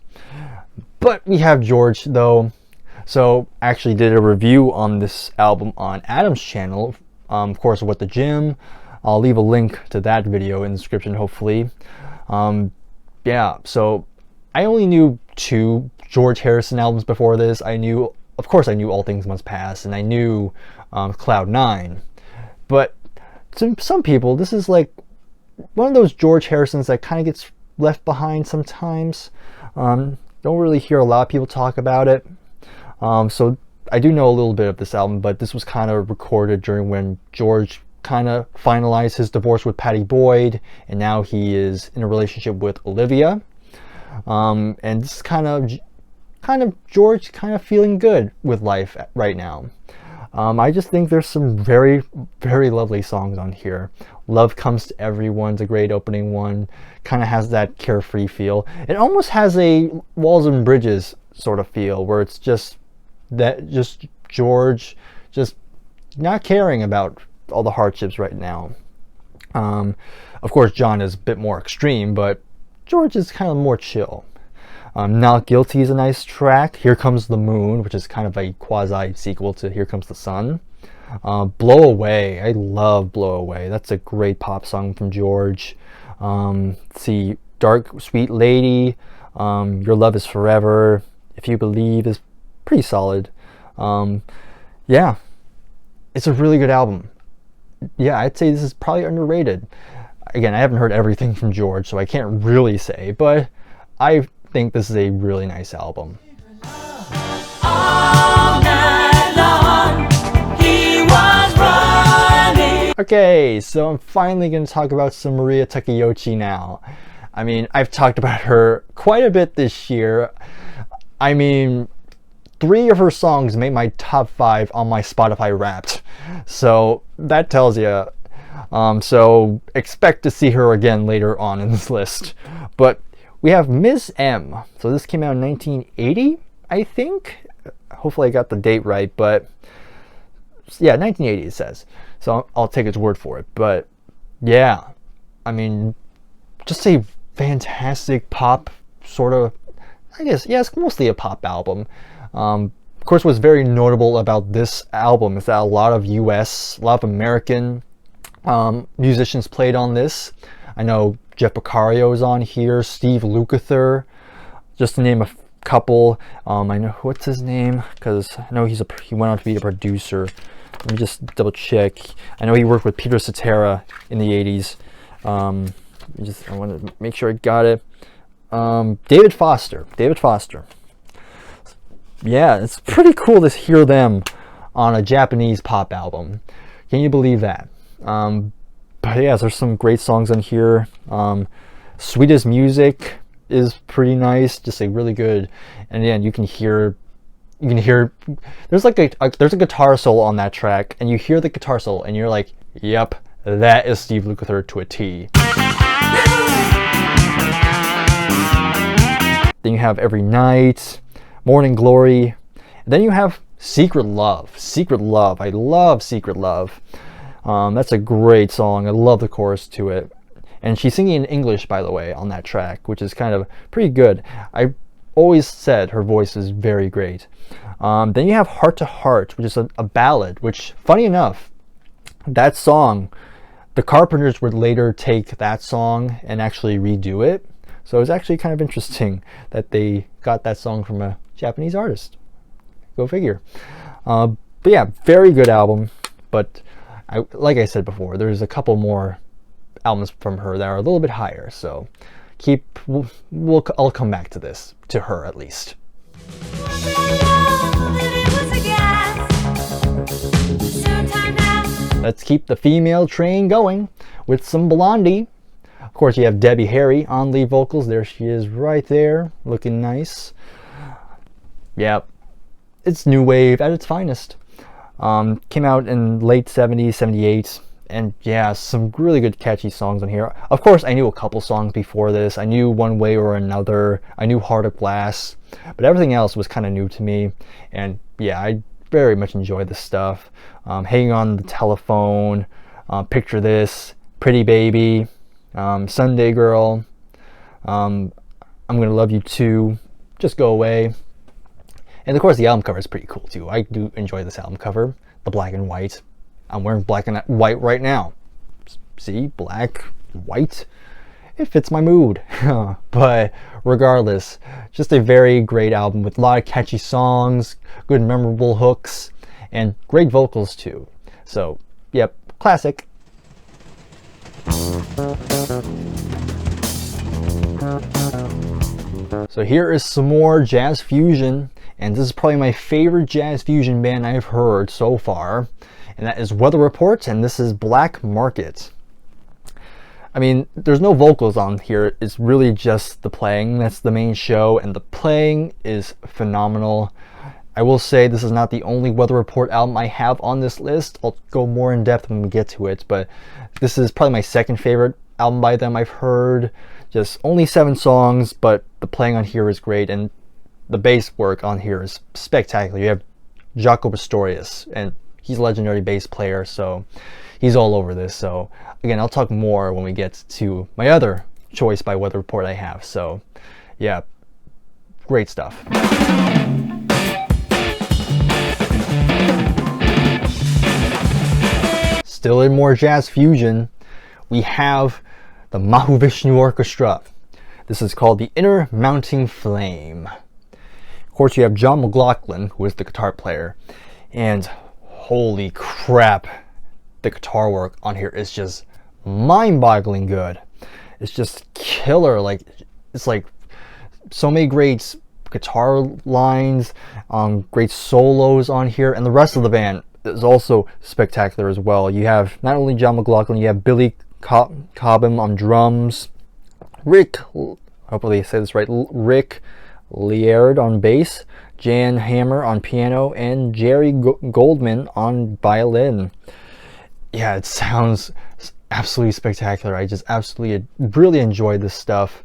But we have George though. So I actually did a review on this album on Adam's channel, of course, What the Gym. I'll leave a link to that video in the description, hopefully. Yeah, so I only knew 2 George Harrison albums before this. Of course I knew All Things Must Pass, and I knew Cloud 9. But to some people, this is like one of those George Harrisons that kind of gets left behind sometimes. Don't really hear a lot of people talk about it. So I do know a little bit of this album, but this was kind of recorded during when George kind of finalized his divorce with Patty Boyd, and now he is in a relationship with Olivia. And this is kind of George kind of feeling good with life right now. I just think there's some very, very lovely songs on here. Love Comes to Everyone's a great opening one. Kind of has that carefree feel. It almost has a Walls and Bridges sort of feel, where it's just George just not caring about all the hardships right now. Of course, John is a bit more extreme, but George is kind of more chill. Not Guilty is a nice track. Here Comes the Moon, which is kind of a quasi sequel to Here Comes the Sun. Blow Away, I love Blow Away. That's a great pop song from George. Let's see, Dark Sweet Lady, Your Love is Forever, If You Believe is pretty solid. Yeah, it's a really good album. Yeah, I'd say this is probably underrated. Again, I haven't heard everything from George, so I can't really say, but I think this is a really nice album. All night long, he was running. Okay, so I'm finally going to talk about some Maria Takeuchi now. I mean, I've talked about her quite a bit this year. I mean, 3 of her songs made my top 5 on my Spotify Wrapped. So that tells you. So expect to see her again later on in this list. But we have Ms. M. So this came out in 1980, I think. Hopefully I got the date right, but yeah, 1980 it says. So I'll take its word for it. But yeah, I mean, just a fantastic pop sort of, I guess, yeah, it's mostly a pop album. Of course, what's very notable about this album is that a lot of American musicians played on this. I know Jeff Becario is on here, Steve Lukather, just to name a couple. I know, what's his name? Because I know he went on to be a producer. Let me just double check. I know he worked with Peter Cetera in the 80s. I want to make sure I got it. David Foster. Yeah, it's pretty cool to hear them on a Japanese pop album. Can you believe that? But yeah, there's some great songs on here. Sweetest Music is pretty nice, just like really good. And again, you can hear there's like there's a guitar solo on that track, and you hear the guitar solo and you're like, yep, that is Steve Lukather to a T. Then you have Every Night, Morning Glory, and then you have Secret Love. I love Secret Love. That's a great song. I love the chorus to it. And she's singing in English, by the way, on that track, which is kind of pretty good. I always said her voice is very great. Then you have Heart to Heart, which is a ballad, which, funny enough, that song, the Carpenters would later take that song and actually redo it. So it's actually kind of interesting that they got that song from a Japanese artist. Go figure. But yeah, very good album. But like I said before, there's a couple more albums from her that are a little bit higher. So I'll come back to her at least. Let's keep the female train going with some Blondie. Of course, you have Debbie Harry on lead vocals. There she is right there, looking nice. Yeah, it's new wave at its finest. Came out in late 70s, 78. And yeah, some really good catchy songs on here. Of course, I knew a couple songs before this. I knew One Way or Another. I knew Heart of Glass. But everything else was kind of new to me. And yeah, I very much enjoyed this stuff. Hanging on the Telephone, Picture This, Pretty Baby, Sunday Girl, I'm Gonna Love You Too, Just Go Away. And of course, the album cover is pretty cool too. I do enjoy this album cover, the black and white. I'm wearing black and white right now. See, black, white. It fits my mood. But regardless, just a very great album with a lot of catchy songs, good memorable hooks, and great vocals too. So, yep, classic. So here is some more jazz fusion, and this is probably my favorite jazz fusion band I've heard so far, and that is Weather Report, and this is Black Market. I mean, there's no vocals on here, it's really just the playing that's the main show, and the playing is phenomenal. I will say this is not the only Weather Report album I have on this list. I'll go more in depth when we get to it, but this is probably my second favorite album by them I've heard. Just only 7 songs, but the playing on here is great, and the bass work on here is spectacular. You have Jaco Pastorius, and he's a legendary bass player, so he's all over this. So again, I'll talk more when we get to my other choice by Weather Report I have. So yeah, great stuff. Still in more jazz fusion, we have the Mahavishnu Orchestra. This is called the Inner Mounting Flame. Of course, you have John McLaughlin, who is the guitar player, and holy crap, the guitar work on here is just mind-boggling good. It's just killer. Like, it's like so many great guitar lines, great solos on here, and the rest of the band is also spectacular as well. You have not only John McLaughlin, you have Billy Cobham on drums, hopefully I say this right, Rick Liard on bass, Jan Hammer on piano, and Jerry Goldman on violin. Yeah, it sounds absolutely spectacular. I just absolutely really enjoyed this stuff.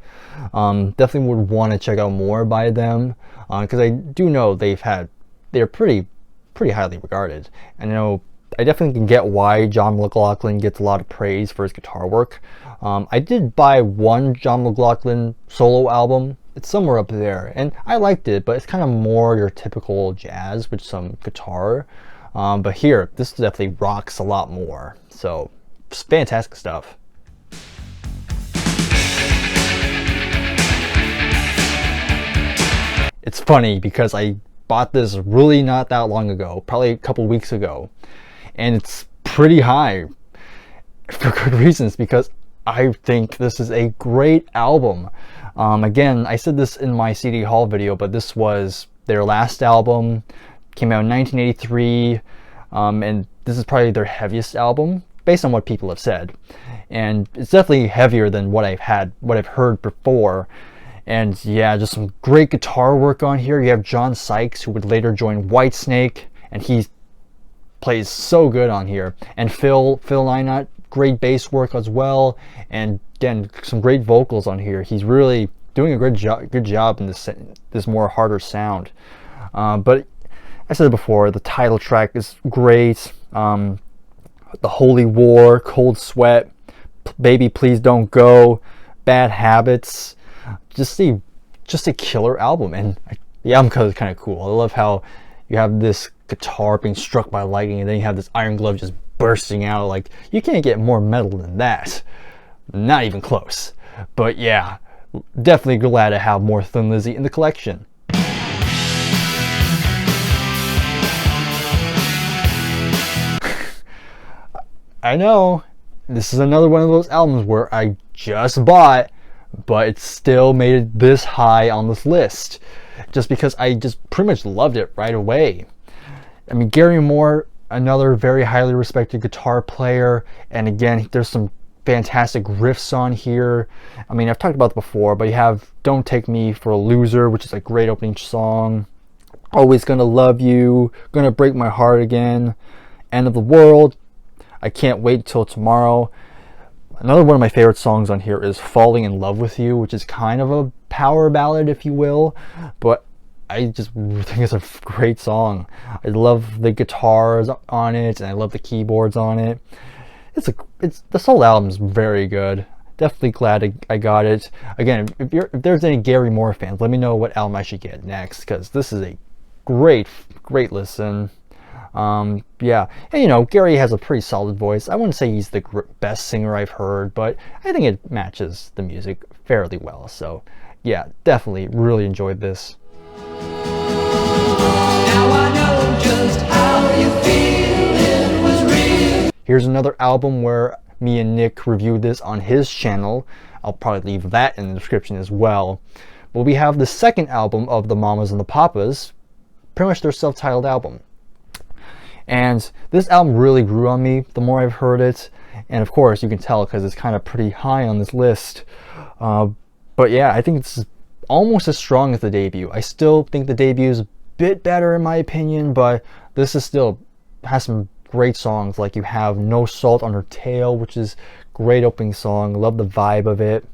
Definitely would want to check out more by them, because I do know they're pretty highly regarded. And you know, I definitely can get why John McLaughlin gets a lot of praise for his guitar work. I did buy one John McLaughlin solo album. It's somewhere up there, and I liked it, but it's kind of more your typical jazz with some guitar. But here, this definitely rocks a lot more. So, it's fantastic stuff. It's funny because I bought this really not that long ago, probably a couple weeks ago, and it's pretty high for good reasons, because I think this is a great album. Again, I said this in my CD haul video, but this was their last album, came out in 1983, and this is probably their heaviest album based on what people have said, and it's definitely heavier than what I've heard before. And yeah, just some great guitar work on here. You have John Sykes, who would later join Whitesnake, and he plays so good on here. And Phil Lynott, great bass work as well, and again, some great vocals on here. He's really doing a good job in this more harder sound. But I said it before, the title track is great. The Holy War, Cold Sweat, Baby Please Don't Go, Bad Habits. Just a killer album, and the album cover is kind of cool. I love how you have this guitar being struck by lightning, and then you have this iron glove just bursting out. Like, you can't get more metal than that. Not even close. But yeah, definitely glad to have more Thin Lizzy in the collection. I know, this is another one of those albums where I just bought, but it still made it this high on this list, just because I just pretty much loved it right away. I mean, Gary Moore, another very highly respected guitar player, and again, there's some fantastic riffs on here. I mean, I've talked about it before, but you have Don't Take Me for a Loser, which is a great opening song. Always Gonna Love You, Gonna Break My Heart Again, End of the World, I Can't Wait Till Tomorrow. Another one of my favorite songs on here is Falling in Love with You, which is kind of a power ballad, if you will, but I just think it's a great song. I love the guitars on it, and I love the keyboards on it. This whole album's very good. Definitely glad I got it. Again, if there's any Gary Moore fans, let me know what album I should get next, because this is a great listen. Yeah, and you know, Gary has a pretty solid voice. I wouldn't say he's the best singer I've heard, but I think it matches the music fairly well. So yeah, definitely really enjoyed this. Now I know just how you feel, it was real. Here's another album where me and Nick reviewed this on his channel. I'll probably leave that in the description as well. Well, we have the second album of the Mamas and the Papas, pretty much their self-titled album. And this album really grew on me the more I've heard it. And of course, you can tell because it's kind of pretty high on this list. But yeah, I think it's almost as strong as the debut. I still think the debut is a bit better in my opinion, but this is still has some great songs. Like you have No Salt on Her Tail, which is great opening song. Love the vibe of it.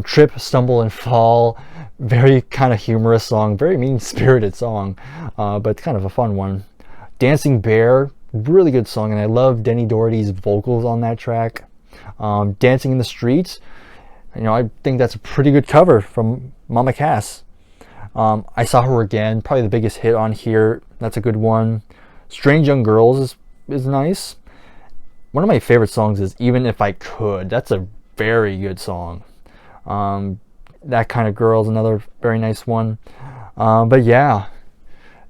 Trip, Stumble and Fall, very kind of humorous song, very mean-spirited song, but it's kind of a fun one. Dancing Bear, really good song, and I love Denny Doherty's vocals on that track. Dancing in the Streets, you know, I think that's a pretty good cover from Mama Cass. I Saw Her Again, probably the biggest hit on here. That's a good one. Strange Young Girls is nice. One of my favorite songs is Even If I Could. That's a very good song. That Kind of Girl is another very nice one. But yeah,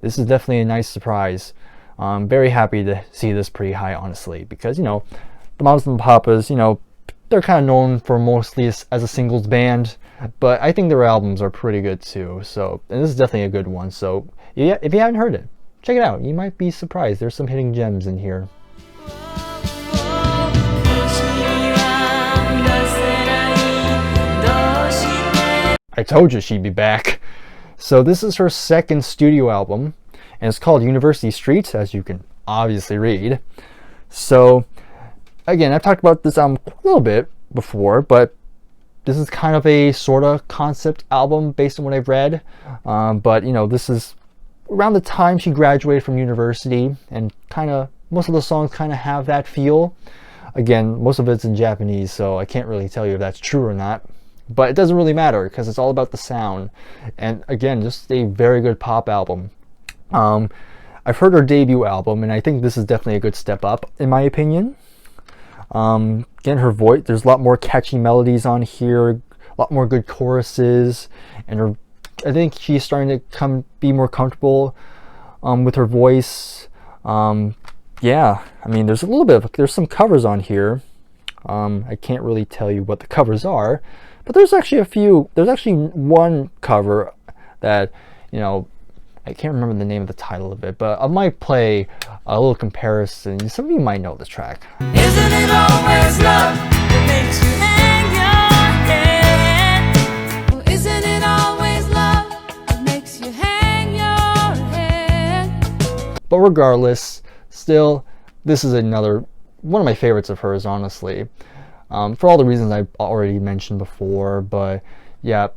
this is definitely a nice surprise. I'm very happy to see this pretty high, honestly, because, you know, the Mamas and the Papas, you know, they're kind of known for mostly as a singles band, but I think their albums are pretty good too. So, and this is definitely a good one. So, yeah, if you haven't heard it, check it out. You might be surprised. There's some hidden gems in here. I told you she'd be back. So this is her second studio album, and it's called University Streets, as you can obviously read. So again, I've talked about this album a little bit before, but this is kind of a sort of concept album based on what I've read. But you know, this is around the time she graduated from university, and kind of most of the songs kind of have that feel. Again, most of it's in Japanese, so I can't really tell you if that's true or not. But it doesn't really matter because it's all about the sound. And again, just a very good pop album. I've heard her debut album, and I think this is definitely a good step up, in my opinion. Again, her voice, there's a lot more catchy melodies on here, a lot more good choruses, and I think she's starting to be more comfortable with her voice. Yeah, I mean, there's some covers on here. I can't really tell you what the covers are, but there's actually one cover that, you know, I can't remember the name of the title of it, but I might play a little comparison. Some of you might know this track. Isn't it always love that makes you hang your head? Well, isn't it always love that makes you hang your head? But regardless, still, this is another one of my favorites of hers, honestly. For all the reasons I've already mentioned before, but yeah,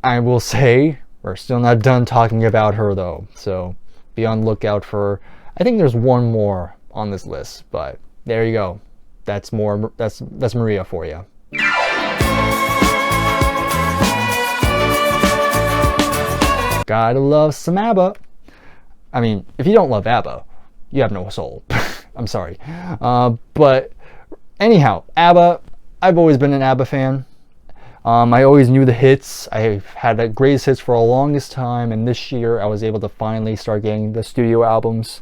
I will say we're still not done talking about her though. So be on the lookout for, I think there's one more on this list, but there you go. That's Maria for you. Gotta love some ABBA. I mean, if you don't love ABBA, you have no soul. I'm sorry. But anyhow, ABBA, I've always been an ABBA fan. I always knew the hits. I've had the greatest hits for the longest time, and this year I was able to finally start getting the studio albums.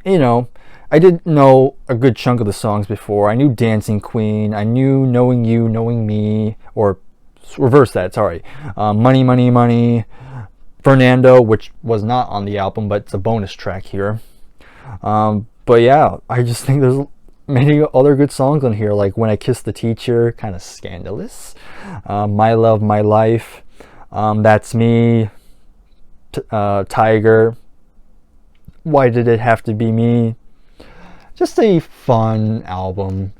You know, I did know a good chunk of the songs before. I knew Dancing Queen, I knew Knowing You, Knowing Me, or reverse that, sorry. Money, Money, Money, Fernando, which was not on the album, but it's a bonus track here. But yeah, I just think there's many other good songs on here, like When I Kissed the Teacher, kind of scandalous. My Love, My Life, That's Me, Tiger, Why Did It Have to Be Me? Just a fun album.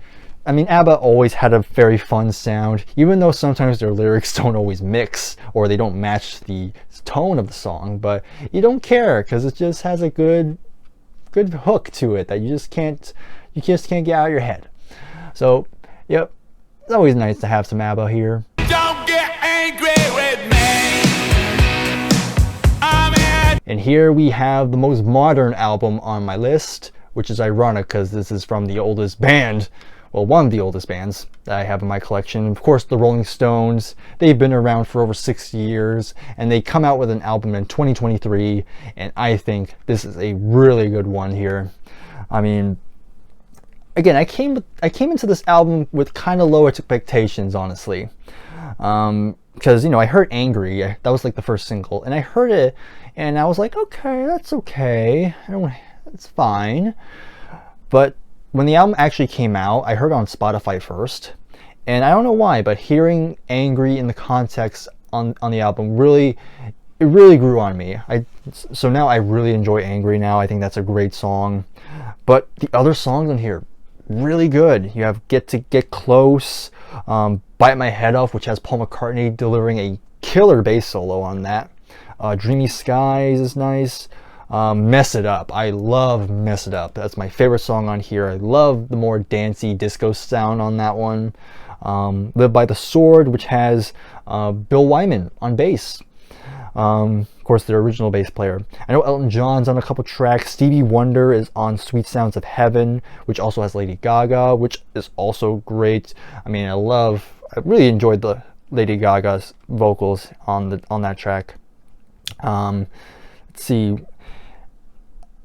I mean, ABBA always had a very fun sound, even though sometimes their lyrics don't always mix or they don't match the tone of the song, but you don't care because it just has a good hook to it that you just can't get out of your head. So, yep, it's always nice to have some ABBA here. Don't get angry with me. And here we have the most modern album on my list, which is ironic because this is from the oldest band, well, one of the oldest bands that I have in my collection. Of course, the Rolling Stones. They've been around for over 60 years, and they come out with an album in 2023, and I think this is a really good one here. I mean, again, I came into this album with kind of low expectations, honestly. Because, you know, I heard Angry, that was like the first single, and I heard it, and I was like, okay, that's okay, it's fine. But when the album actually came out, I heard it on Spotify first, and I don't know why, but hearing Angry in the context on the album really grew on me. So now I really enjoy Angry now. I think that's a great song. But the other songs on here, really good. You have Get Close, Bite My Head Off, which has Paul McCartney delivering a killer bass solo on that. Dreamy Skies is nice. Mess It Up. I love Mess It Up. That's my favorite song on here. I love the more dancey disco sound on that one. Live by the Sword, which has Bill Wyman on bass. Of course, the original bass player. I know Elton John's on a couple tracks. Stevie Wonder is on Sweet Sounds of Heaven, which also has Lady Gaga, which is also great. I mean, I really enjoyed the Lady Gaga's vocals on that track. Let's see.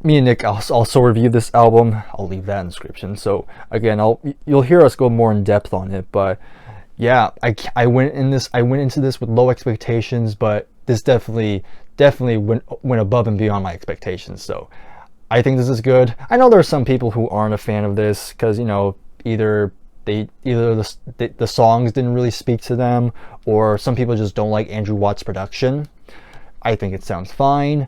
Me and Nick also reviewed this album. I'll leave that in the description. So again, you'll hear us go more in depth on it. But yeah, I went into this with low expectations, but this definitely went above and beyond my expectations. So I think this is good. I know there are some people who aren't a fan of this because, you know, either the songs didn't really speak to them, or some people just don't like Andrew Watt's production. I think it sounds fine,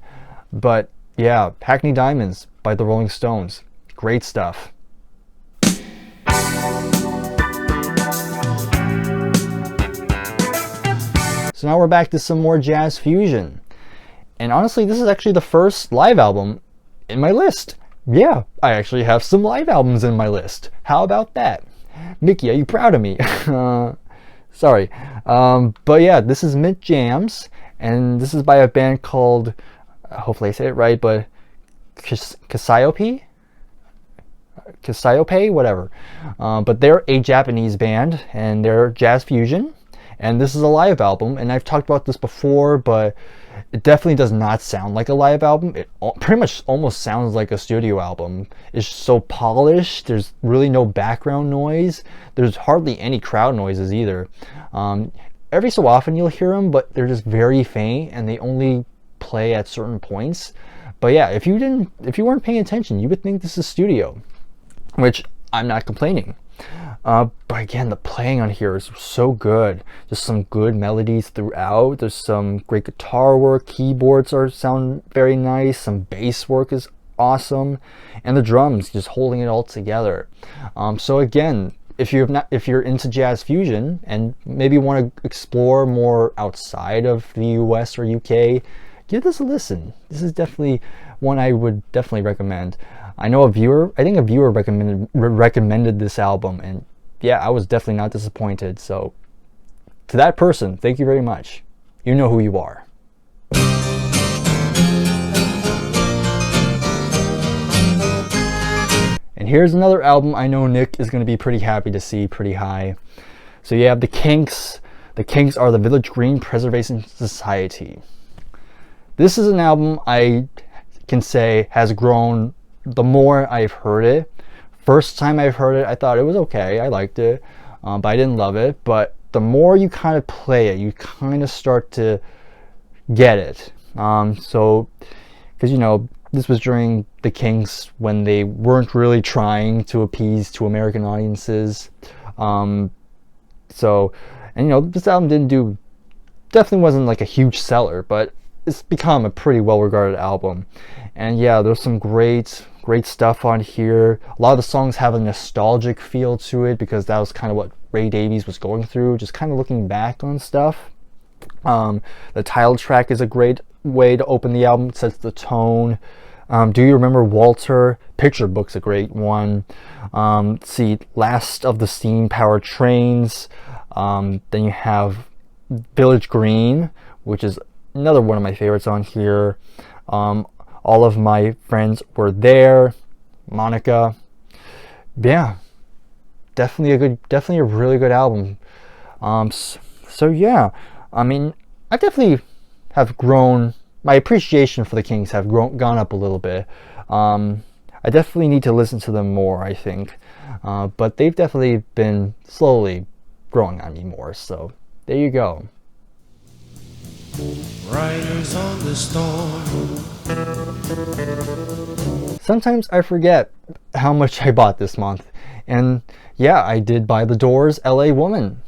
but yeah, Hackney Diamonds by the Rolling Stones, great stuff. So now we're back to some more jazz fusion. And honestly, this is actually the first live album in my list. Yeah, I actually have some live albums in my list. How about that? Mickey, are you proud of me? Sorry. But yeah, this is Mint Jams, and this is by a band called, hopefully I say it right, but Cassiope, whatever. But they're a Japanese band, and they're jazz fusion. And this is a live album, and I've talked about this before, but it definitely does not sound like a live album. It pretty much almost sounds like a studio album. It's so polished. There's really no background noise. There's hardly any crowd noises either. Every so often you'll hear them, but they're just very faint, and they only play at certain points. But yeah, if you weren't paying attention, you would think this is studio, which I'm not complaining. But again, the playing on here is so good. Just some good melodies throughout. There's some great guitar work. Keyboards sound very nice. Some bass work is awesome, and the drums just holding it all together. So again, if you're into jazz fusion and maybe want to explore more outside of the US or UK, give this a listen. This is definitely one I would definitely recommend. I think a viewer recommended this album, and yeah, I was definitely not disappointed. So to that person, thank you very much. You know who you are. And here's another album I know Nick is going to be pretty happy to see pretty high. So you have the Kinks. The Kinks are the Village Green Preservation Society. This is an album I can say has grown the more I've heard it. First time I've heard it, I thought it was okay. I liked it, but I didn't love it. But the more you kind of play it, you kind of start to get it. So, because you know, this was during the Kinks when they weren't really trying to appease to American audiences. So, and you know, this album definitely wasn't like a huge seller, but it's become a pretty well-regarded album. And yeah, there's some great stuff on here. A lot of the songs have a nostalgic feel to it because that was kind of what Ray Davies was going through, just kind of looking back on stuff. The title track is a great way to open the album. It sets the tone. Do You Remember Walter? Picture Book's a great one. Let's see, Last of the Steam Powered Trains. Then you have Village Green, which is another one of my favorites on here. All of My Friends Were There. Monica. Yeah, definitely a really good album. So yeah, I mean, I definitely have grown. My appreciation for the Kinks have gone up a little bit. I definitely need to listen to them more, I think. But they've definitely been slowly growing on me more. So there you go. Riders on the storm. Sometimes I forget how much I bought this month. And yeah, I did buy The Doors' LA Woman.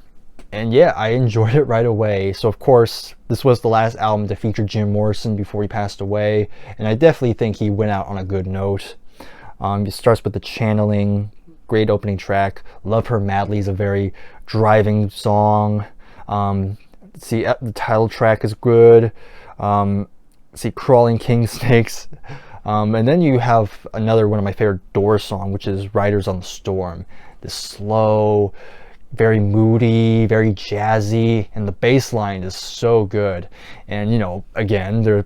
And yeah, I enjoyed it right away. So of course, this was the last album to feature Jim Morrison before he passed away. And I definitely think he went out on a good note. It starts with the channeling, great opening track. Love Her Madly is a very driving song. The title track is good. Crawling King Snakes. And then you have another one of my favorite Doors song, which is Riders on the Storm. This slow, very moody, very jazzy, and the bass line is so good. And you know, again, there's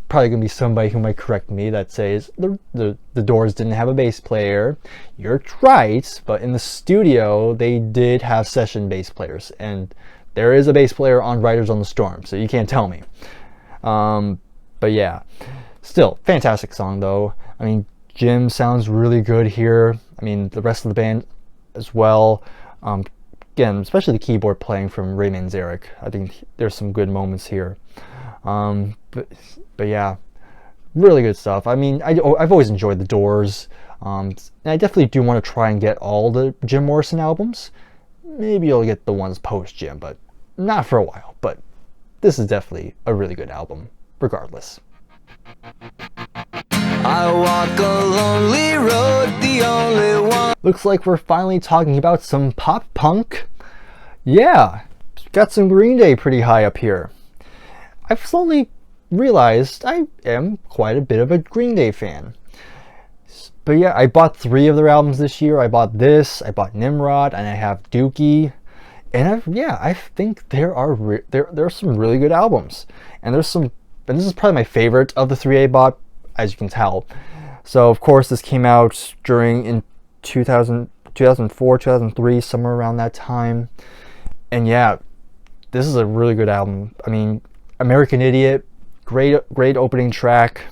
probably gonna be somebody who might correct me that says the Doors didn't have a bass player. You're right, but in the studio they did have session bass players, and there is a bass player on Riders on the Storm, so you can't tell me. But yeah, still fantastic song though. I mean, Jim sounds really good here. I mean, the rest of the band as well. Again, especially the keyboard playing from Ray Manzarek. I think there's some good moments here. But yeah, really good stuff. I mean, I've always enjoyed the Doors. And I definitely do want to try and get all the Jim Morrison albums. Maybe I'll get the ones post Jim, but not for a while. But this is definitely a really good album, regardless. I walk a lonely road, the only one. Looks like we're finally talking about some pop punk. Yeah, got some Green Day pretty high up here. I've slowly realized I am quite a bit of a Green Day fan. But yeah, I bought 3 of their albums this year. I bought this, I bought Nimrod, and I have Dookie. And I think there are some really good albums. And this is probably my favorite of the 3 I bought, as you can tell. So of course this came out in 2004, 2003, somewhere around that time. And yeah, this is a really good album. I mean, American Idiot, great opening track.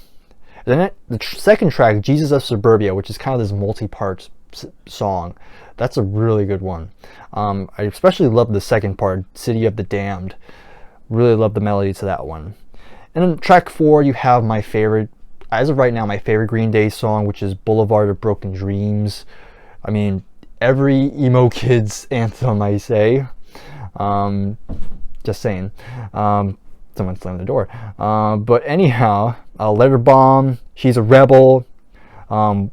Then the second track, Jesus of Suburbia, which is kind of this multi-part song. That's a really good one. I especially love the second part, City of the Damned. Really love the melody to that one. And then track 4, you have my favorite, as of right now, my favorite Green Day song, which is Boulevard of Broken Dreams. I mean, every emo kid's anthem, I say. Just saying. Someone slammed the door. But anyhow, Letter Bomb, She's a Rebel,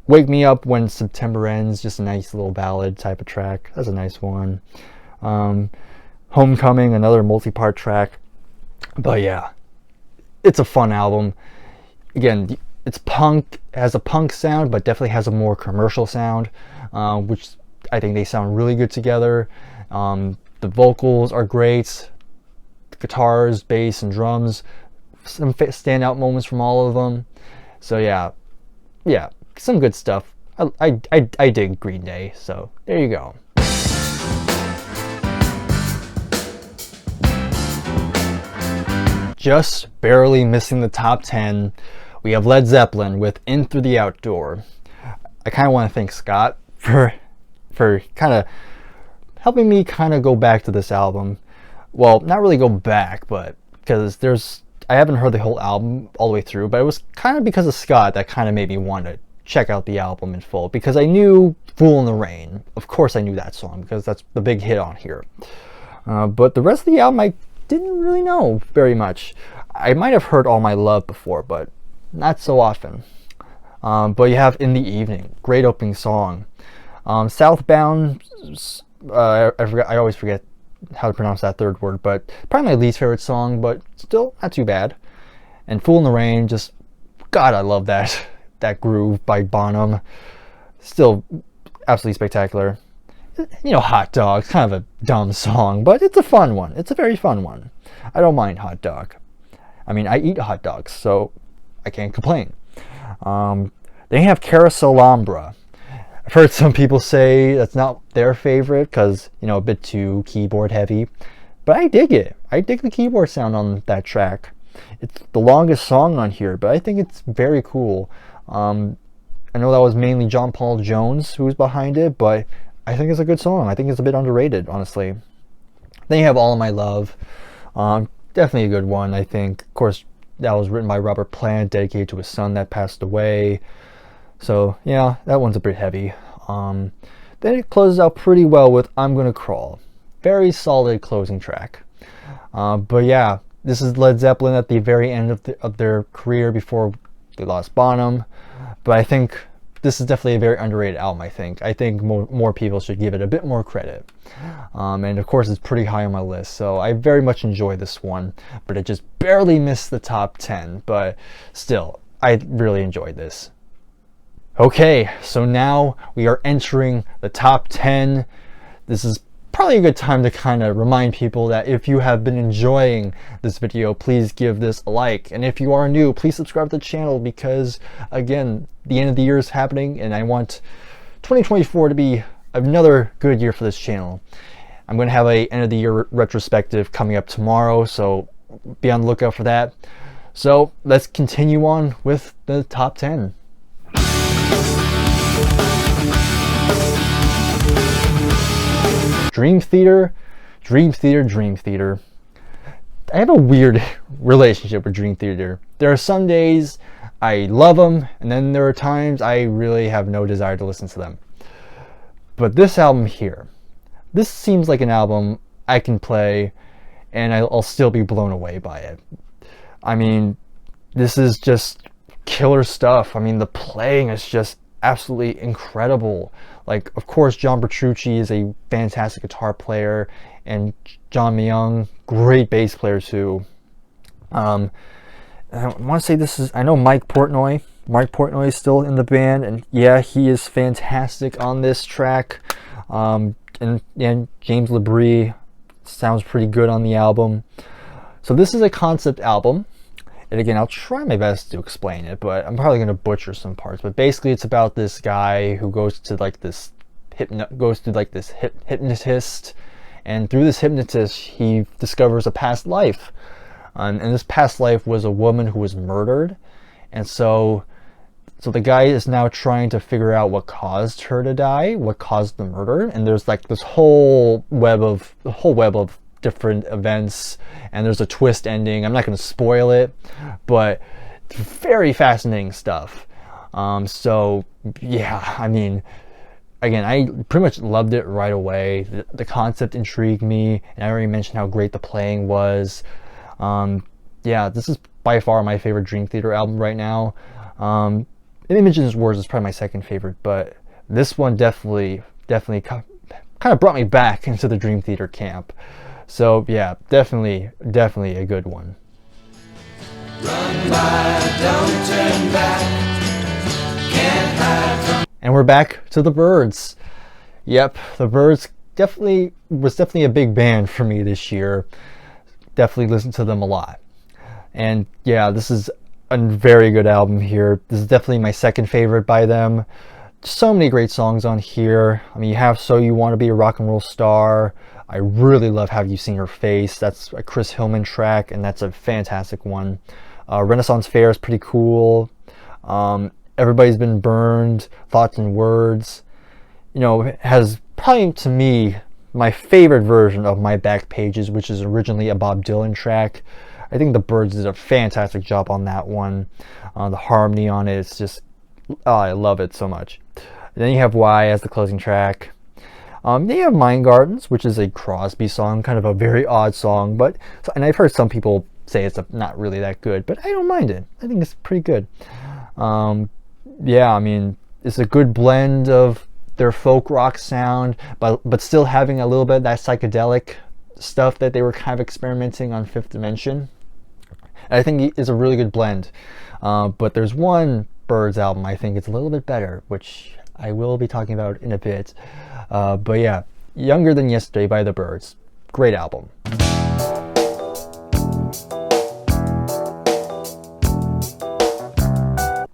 Wake Me Up When September Ends, just a nice little ballad type of track. That's a nice one. Homecoming, another multi-part track. But yeah, it's a fun album. Again, it's punk, has a punk sound, but definitely has a more commercial sound, which I think they sound really good together. The vocals are great. The guitars, bass, and drums, some standout moments from all of them. So yeah, some good stuff. I dig Green Day, so there you go. Just barely missing the top 10, we have Led Zeppelin with In Through the Outdoor. I kind of want to thank Scott for kind of helping me kind of go back to this album. Well, not really go back, but because I haven't heard the whole album all the way through, but it was kind of because of Scott that kind of made me want to check out the album in full, because I knew Fool in the Rain. Of course I knew that song because that's the big hit on here. But the rest of the album I didn't really know very much. I might have heard All My Love before, but not so often. But you have In the Evening, great opening song. Southbound, I always forget how to pronounce that third word, but probably my least favorite song, but still not too bad. And Fool in the Rain, just, God, I love that groove by Bonham. Still absolutely spectacular. You know, Hot Dog, kind of a dumb song, but it's a fun one. It's a very fun one. I don't mind Hot Dog. I mean, I eat hot dogs, so I can't complain. Then you have Carousel Alhambra. I've heard some people say that's not their favorite because, you know, a bit too keyboard heavy. But I dig it. I dig the keyboard sound on that track. It's the longest song on here, but I think it's very cool. I know that was mainly John Paul Jones who was behind it, but I think it's a good song. I think it's a bit underrated, honestly. Then you have All of My Love. Definitely a good one, I think. Of course, that was written by Robert Plant, dedicated to his son that passed away. So, yeah, that one's a bit heavy. Then it closes out pretty well with I'm Gonna Crawl. Very solid closing track. But yeah, this is Led Zeppelin at the very end of their career before they lost Bonham. But I think this is definitely a very underrated album, I think more people should give it a bit more credit. And of course, it's pretty high on my list, so I very much enjoy this one. But it just barely missed the top 10. But still, I really enjoyed this. Okay, so now we are entering the top 10. This is probably a good time to kind of remind people that if you have been enjoying this video, please give this a like. And if you are new, please subscribe to the channel because, again, the end of the year is happening and I want 2024 to be another good year for this channel. I'm going to have a end of the year retrospective coming up tomorrow, so be on the lookout for that. So let's continue on with the top 10. Dream Theater, Dream Theater, Dream Theater. I have a weird relationship with Dream Theater. There are some days I love them, and then there are times I really have no desire to listen to them. But this album here, this seems like an album I can play, and I'll still be blown away by it. I mean, this is just killer stuff. I mean, the playing is just absolutely incredible. Like, of course, John Petrucci is a fantastic guitar player, and John Myung, great bass player too. I want to say this is, I know Mike Portnoy is still in the band, and yeah, he is fantastic on this track. And James LeBrie sounds pretty good on the album. So this is a concept album. And again, I'll try my best to explain it, but I'm probably going to butcher some parts. But basically, it's about this guy who goes to like this hypnotist, and through this hypnotist, he discovers a past life, and this past life was a woman who was murdered, and so the guy is now trying to figure out what caused her to die, what caused the murder, and there's like this whole web of different events, and there's a twist ending. I'm not going to spoil it, but very fascinating stuff. So yeah, I mean, again, I pretty much loved it right away. The concept intrigued me, and I already mentioned how great the playing was. Yeah, this is by far my favorite Dream Theater album right now. Images and Words is probably my second favorite, but this one definitely kind of brought me back into the Dream Theater camp. So yeah, definitely a good one. Run by, don't turn back. Can't hide from. And we're back to the Byrds. Yep, the Byrds was definitely a big band for me this year. Definitely listened to them a lot. And yeah, this is a very good album here. This is definitely my second favorite by them. So many great songs on here. I mean, you have So You Want to Be a Rock and Roll Star. I really love Have You Seen Her Face. That's a Chris Hillman track, and that's a fantastic one. Renaissance Fair is pretty cool. Everybody's Been Burned, Thoughts and Words. You know, has probably, to me, my favorite version of My Back Pages, which is originally a Bob Dylan track. I think the Byrds did a fantastic job on that one. The harmony on it is just, I love it so much. And then you have Why as the closing track. Then you have Mind Gardens, which is a Crosby song, kind of a very odd song, and I've heard some people say it's not really that good, but I don't mind it. I think it's pretty good. Yeah, I mean, it's a good blend of their folk rock sound, but still having a little bit of that psychedelic stuff that they were kind of experimenting on Fifth Dimension. I think it's a really good blend. But there's one Byrds album I think it's a little bit better, which I will be talking about in a bit. But yeah, Younger Than Yesterday by the Byrds. Great album.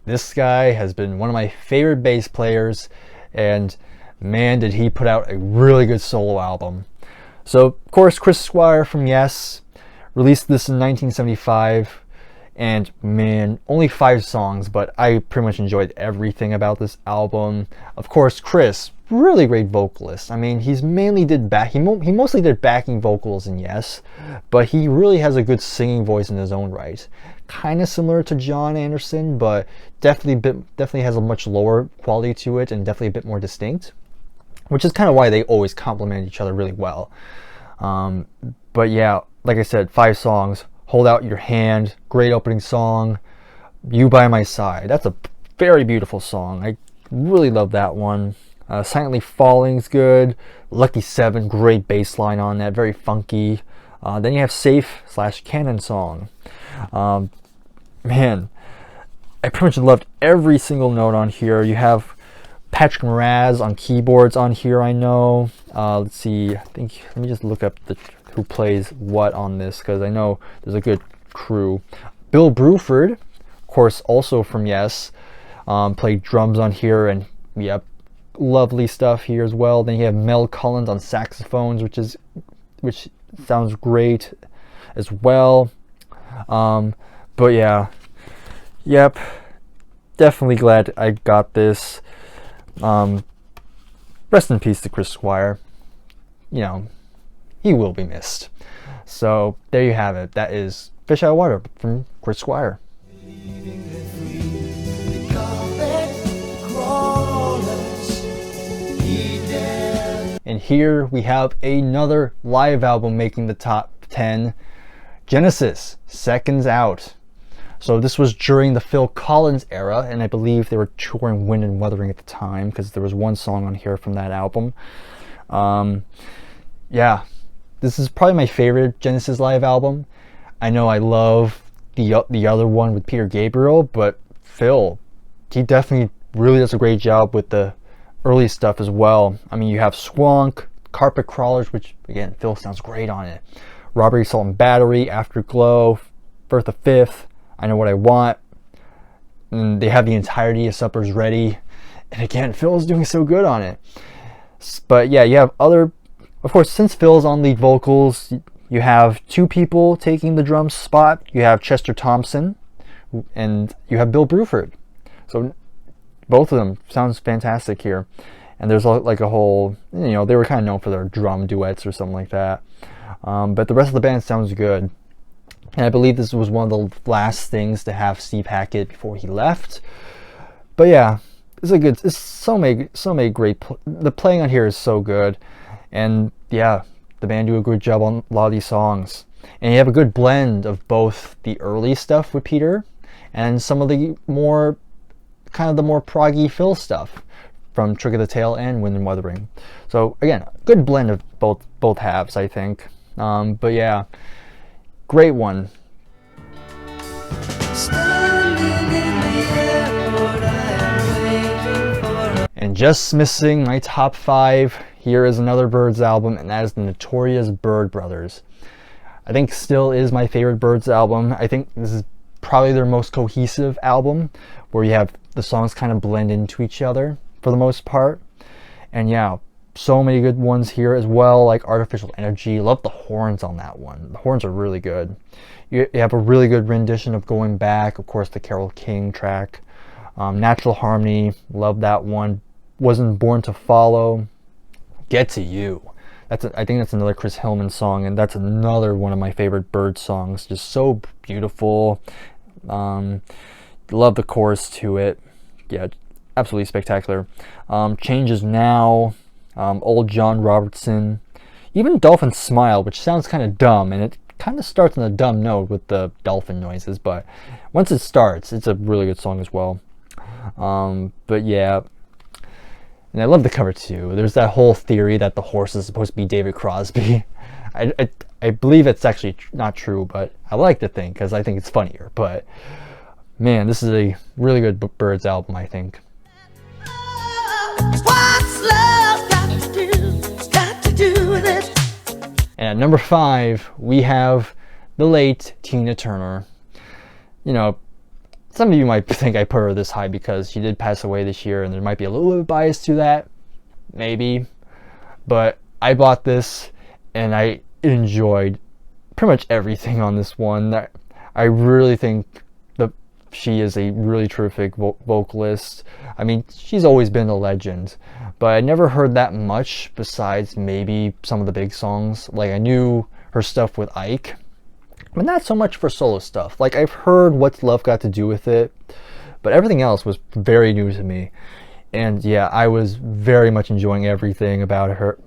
This guy has been one of my favorite bass players, and man, did he put out a really good solo album. So, of course, Chris Squire from Yes released this in 1975, and man, only 5 songs, but I pretty much enjoyed everything about this album. Of course, Chris, really great vocalist. I mean, he mostly did backing vocals in Yes, but he really has a good singing voice in his own right. Kind of similar to John Anderson, but definitely has a much lower quality to it, and definitely a bit more distinct, which is kind of why they always complement each other really well. But yeah, like I said, 5 songs. Hold Out Your Hand, great opening song. You By My Side, that's a very beautiful song. I really love that one. Silently Falling's good. Lucky 7, great bass line on that, very funky. Then you have Safe/Canon Song. Man, I pretty much loved every single note on here. You have Patrick Moraz on keyboards on here, I know. Let's see, let me just look up who plays what on this, because I know there's a good crew. Bill Bruford, of course, also from Yes, played drums on here, and yep, lovely stuff here as well. Then you have Mel Collins on saxophones, which sounds great as well. But yeah, yep, definitely glad I got this. Rest in peace to Chris Squire. You know, he will be missed. So there you have it. That is Fish Out of Water from Chris Squire. And here we have another live album making the top 10, Genesis, Seconds Out. So this was during the Phil Collins era, and I believe they were touring Wind and Wuthering at the time, because there was one song on here from that album. Yeah, this is probably my favorite Genesis live album. I know I love the other one with Peter Gabriel, but Phil, he definitely really does a great job with the early stuff as well. I mean, you have Squonk, Carpet Crawlers, which again, Phil sounds great on it. Robbery, Assault and Battery, Afterglow, Bertha Fifth, I Know What I Want. And they have the entirety of Supper's Ready. And again, Phil's doing so good on it. But yeah, you have other, of course, since Phil's on lead vocals, you have 2 people taking the drum spot. You have Chester Thompson and you have Bill Bruford. So both of them sounds fantastic here. And there's like a whole, you know, they were kind of known for their drum duets or something like that. But the rest of the band sounds good. And I believe this was one of the last things to have Steve Hackett before he left. But yeah, it's so many great, the playing on here is so good. And yeah, the band do a good job on a lot of these songs. And you have a good blend of both the early stuff with Peter and some of the more, kind of the more proggy Phil stuff from Trick of the Tail and Wind and Wuthering. So again, good blend of both halves, I think. But yeah, great one. And just missing my top 5, here is another Byrds album, and that is the Notorious Byrd Brothers. I think still is my favorite Byrds album. I think this is probably their most cohesive album, where you have the songs kind of blend into each other for the most part. And yeah, so many good ones here as well, like Artificial Energy. Love the horns on that one. The horns are really good. You have a really good rendition of Going Back, of course, the Carole King track. Natural Harmony, love that one. Wasn't Born to Follow. Get to You. I think that's another Chris Hillman song, and that's another one of my favorite Byrd songs. Just so beautiful. Love the chorus to it. Yeah, absolutely spectacular. Changes Now. Old John Robertson. Even Dolphin Smile, which sounds kind of dumb, and it kind of starts on a dumb note with the dolphin noises, but once it starts, it's a really good song as well. But yeah, and I love the cover too. There's that whole theory that the horse is supposed to be David Crosby. I believe it's actually not true, but I like to think, because I think it's funnier. But man, this is a really good Byrds album, I think. What's love got to do? Got to do with it. And at number 5, we have the late Tina Turner. You know, some of you might think I put her this high because she did pass away this year, and there might be a little bit of bias to that, maybe. But I bought this, and I enjoyed pretty much everything on this one. I really think she is a really terrific vocalist. I mean, she's always been a legend, but I never heard that much besides maybe some of the big songs. Like, I knew her stuff with Ike, but not so much for solo stuff. Like, I've heard What's Love Got to Do with It, but everything else was very new to me. And yeah, I was very much enjoying everything about her,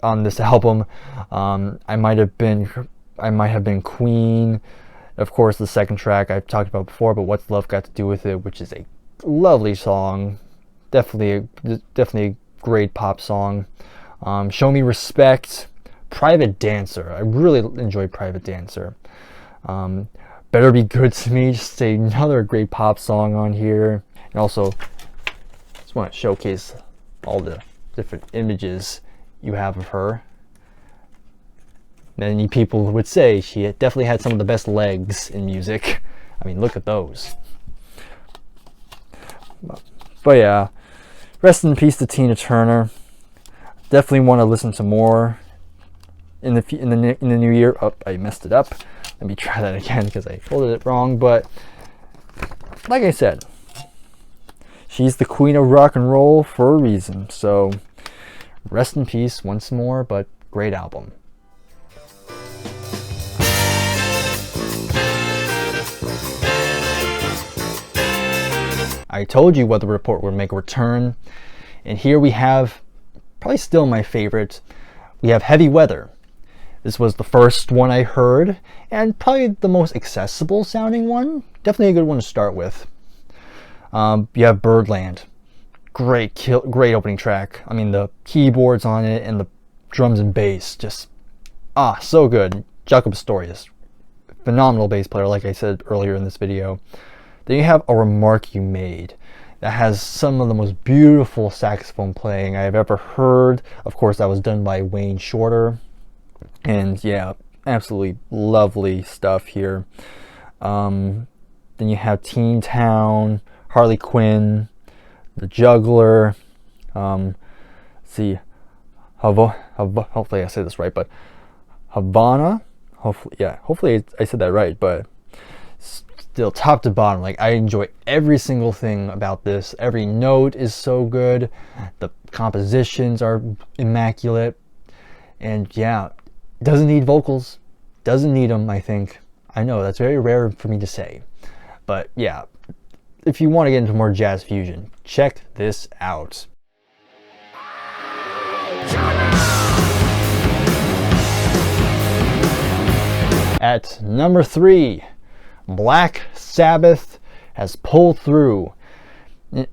on this album. I might have been Queen. Of course, the second track I've talked about before, but What's Love Got to Do with It, which is a lovely song. Definitely a great pop song. Show Me Respect. Private Dancer. I really enjoyed Private Dancer. Better Be Good to Me. Just another great pop song on here. And also, just want to showcase all the different images you have of her. Many people would say she definitely had some of the best legs in music. I mean, look at those. But yeah, rest in peace to Tina Turner. Definitely want to listen to more in the new year. Oh, I messed it up. Let me try that again because I folded it wrong. But like I said, she's the queen of rock and roll for a reason. So rest in peace once more, but great album. I told you Weather Report would make a return, and here we have probably still my favorite. We have Heavy Weather. This was the first one I heard, and probably the most accessible sounding one. Definitely a good one to start with. You have Birdland. Great opening track. I mean, the keyboards on it and the drums and bass, just so good. Jacob Astorius, phenomenal bass player, like I said earlier in this video. Then you have A Remark You Made. That has some of the most beautiful saxophone playing I've ever heard. Of course, that was done by Wayne Shorter. And yeah, absolutely lovely stuff here. Then you have Teen Town, Harley Quinn, The Juggler. Let's see, hopefully I said this right, but Havana. Hopefully I said that right, but still top to bottom, like, I enjoy every single thing about this. Every note is so good. The compositions are immaculate. And yeah, doesn't need vocals. Doesn't need them, I think. I know that's very rare for me to say. But yeah, if you want to get into more jazz fusion, check this out. At number 3, Black Sabbath has pulled through.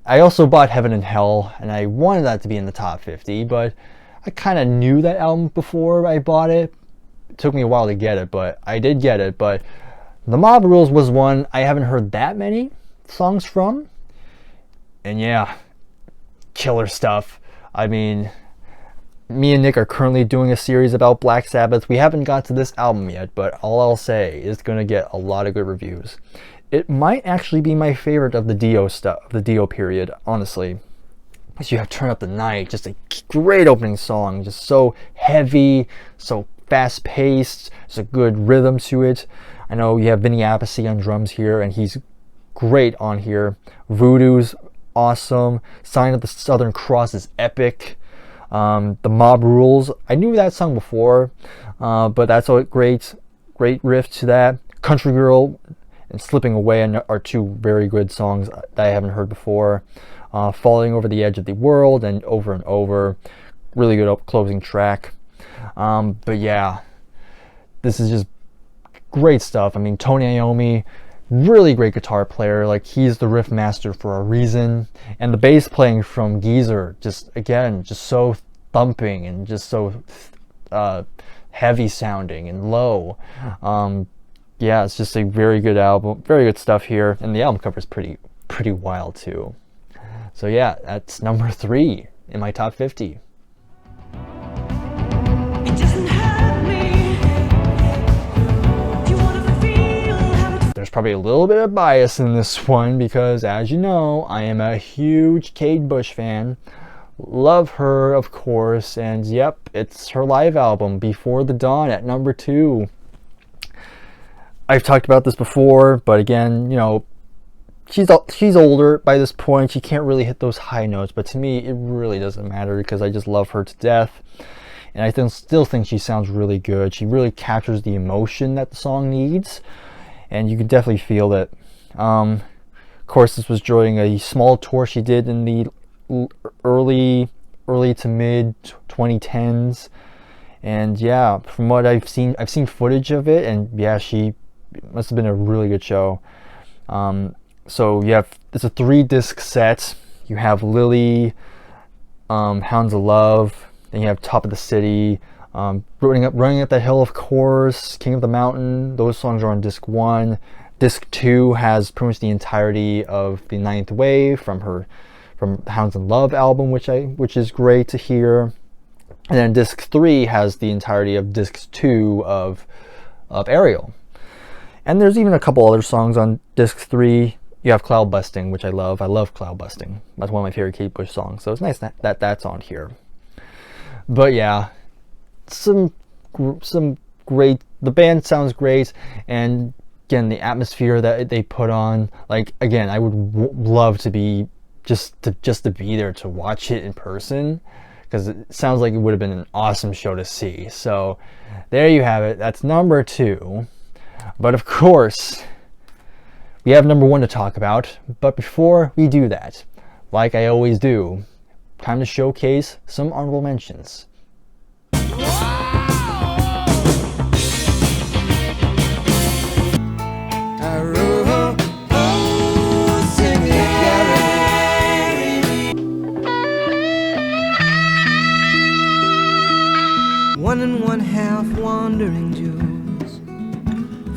I also bought Heaven and Hell, and I wanted that to be in the top 50, but I kind of knew that album before I bought it. It took me a while to get it, but I did get it. But The Mob Rules was one I haven't heard that many songs from. And yeah, killer stuff. I mean, me and Nick are currently doing a series about Black Sabbath. We haven't got to this album yet, but all I'll say is going to get a lot of good reviews. It might actually be my favorite of the Dio stuff, the Dio period, honestly. Because you have Turn Up the Night, just a great opening song, just so heavy, so fast-paced, there's a good rhythm to it. I know you have Vinny Appice on drums here, and he's great on here. Voodoo's awesome. Sign of the Southern Cross is epic. The Mob Rules, I knew that song before, but that's a great riff to that. Country Girl and Slipping Away are two very good songs that I haven't heard before. Falling Over the Edge of the World and Over, really good closing track. But yeah, this is just great stuff. I mean, Tony Iommi, really great guitar player. Like, he's the riff master for a reason. And the bass playing from Geezer, just so thumping and just so heavy sounding and low. Yeah, it's just a very good album, very good stuff here. And the album cover is pretty wild too. So yeah, that's number 3 in my top 50. There's probably a little bit of bias in this one because, as you know, I am a huge Kate Bush fan. Love her, of course, and yep, it's her live album, Before the Dawn, at number 2. I've talked about this before, but again, you know, she's older by this point. She can't really hit those high notes, but to me, it really doesn't matter because I just love her to death. And I still think she sounds really good. She really captures the emotion that the song needs, and you can definitely feel that. Of course, this was during a small tour she did in the early to mid 2010s, and yeah, from what I've seen footage of it, and yeah, it must have been a really good show. So it's a 3-disc set. You have Lily, Hounds of Love, then you have Top of the City, running up that hill, of course, King of the Mountain. Those songs are on disc 1. Disc 2 has pretty much the entirety of the Ninth Wave from Hounds of Love album, which is great to hear. And then disc 3 has the entirety of disc 2 of Ariel. And there's even a couple other songs on disc 3. You have Cloud Busting, which I love. I love Cloud Busting. That's one of my favorite Kate Bush songs. So it's nice that that's on here. But yeah, some great. The band sounds great, and again, the atmosphere that they put on. Like again, I would love to be just to be there to watch it in person, because it sounds like it would have been an awesome show to see. So there you have it. That's number 2. But of course, we have number 1 to talk about. But before we do that, like I always do, time to showcase some honorable mentions. One and one half wandering Jews,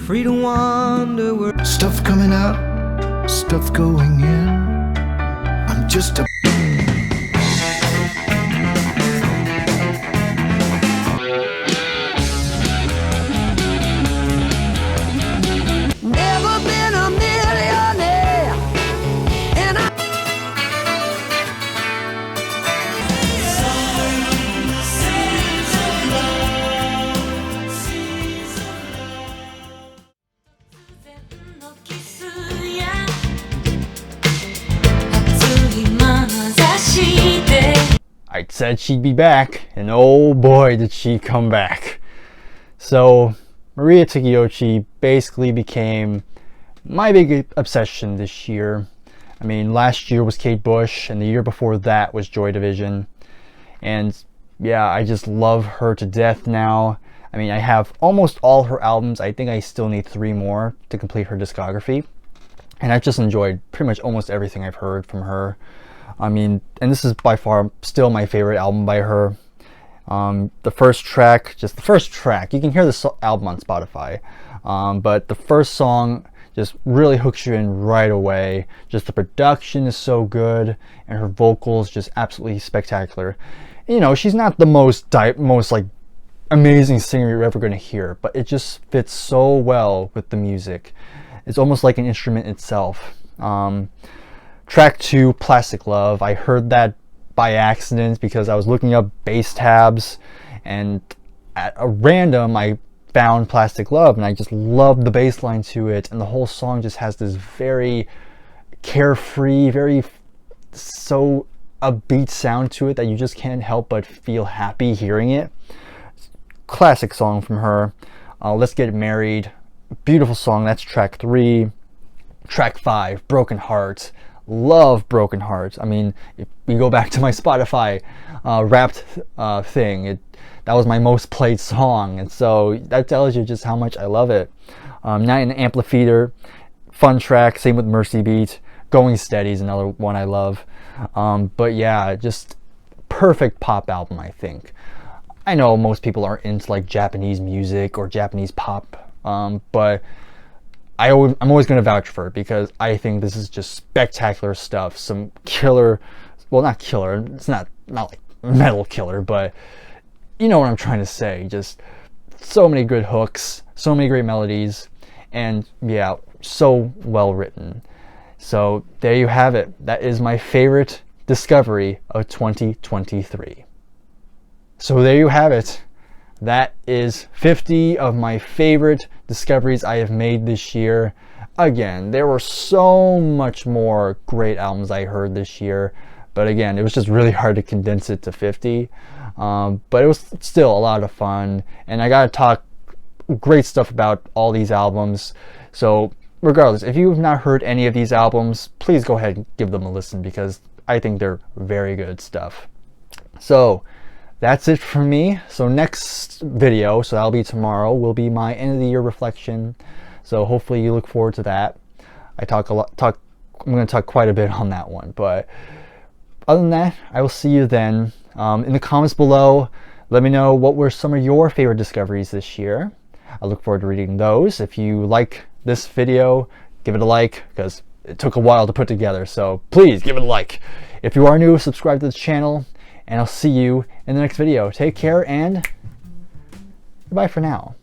free to wander where Stuff coming out, stuff going in. I'm just a never been a millionaire, and I I said she'd be back, and oh boy did she come back. So Maria Takeyoshi basically became my big obsession this year. I mean, last year was Kate Bush, and the year before that was Joy Division. And yeah, I just love her to death now. I mean, I have almost all her albums. I think I still need 3 more to complete her discography. And I've just enjoyed pretty much almost everything I've heard from her. I mean, and this is by far still my favorite album by her. The first track, you can hear this album on Spotify. But the first song just really hooks you in right away. Just the production is so good, and her vocals just absolutely spectacular. You know, she's not the most like amazing singer you're ever going to hear, but it just fits so well with the music. It's almost like an instrument itself. Track 2, Plastic Love. I heard that by accident because I was looking up bass tabs, and at a random I found Plastic Love, and I just loved the bass line to it, and the whole song just has this very carefree, very so upbeat sound to it that you just can't help but feel happy hearing it. Classic song from her. Let's Get Married. Beautiful song. That's track 3. Track 5, Broken Heart. Love Broken Heart. I mean, if we go back to my Spotify wrapped thing, that was my most played song, and so that tells you just how much I love it. Night in the Amphitheater, fun track. Same with Mercy Beat. Going Steady is another one I love. But yeah, just perfect pop album, I think. I know most people aren't into like Japanese music or Japanese pop, but I'm always going to vouch for it because I think this is just spectacular stuff. Some killer, well, not killer, it's not like metal killer, but you know what I'm trying to say. Just so many good hooks, so many great melodies, and yeah, so well written. So there you have it. That is my favorite discovery of 2023. So there you have it. That is 50 of my favorite discoveries I have made this year. again, there were so much more great albums I heard this year, but again, it was just really hard to condense it to 50. But it was still a lot of fun, and I gotta talk great stuff about all these albums. So regardless, if you've not heard any of these albums, please go ahead and give them a listen, because I think they're very good stuff. So that's it for me. So next video, so that'll be tomorrow, will be my end of the year reflection. So hopefully you look forward to that. I'm going to talk quite a bit on that one, but other than that, I will see you then. In the comments below, let me know what were some of your favorite discoveries this year. I look forward to reading those. If you like this video, give it a like, because it took a while to put together, so please give it a like. If you are new, subscribe to this channel, and I'll see you in the next video. Take care, and goodbye for now.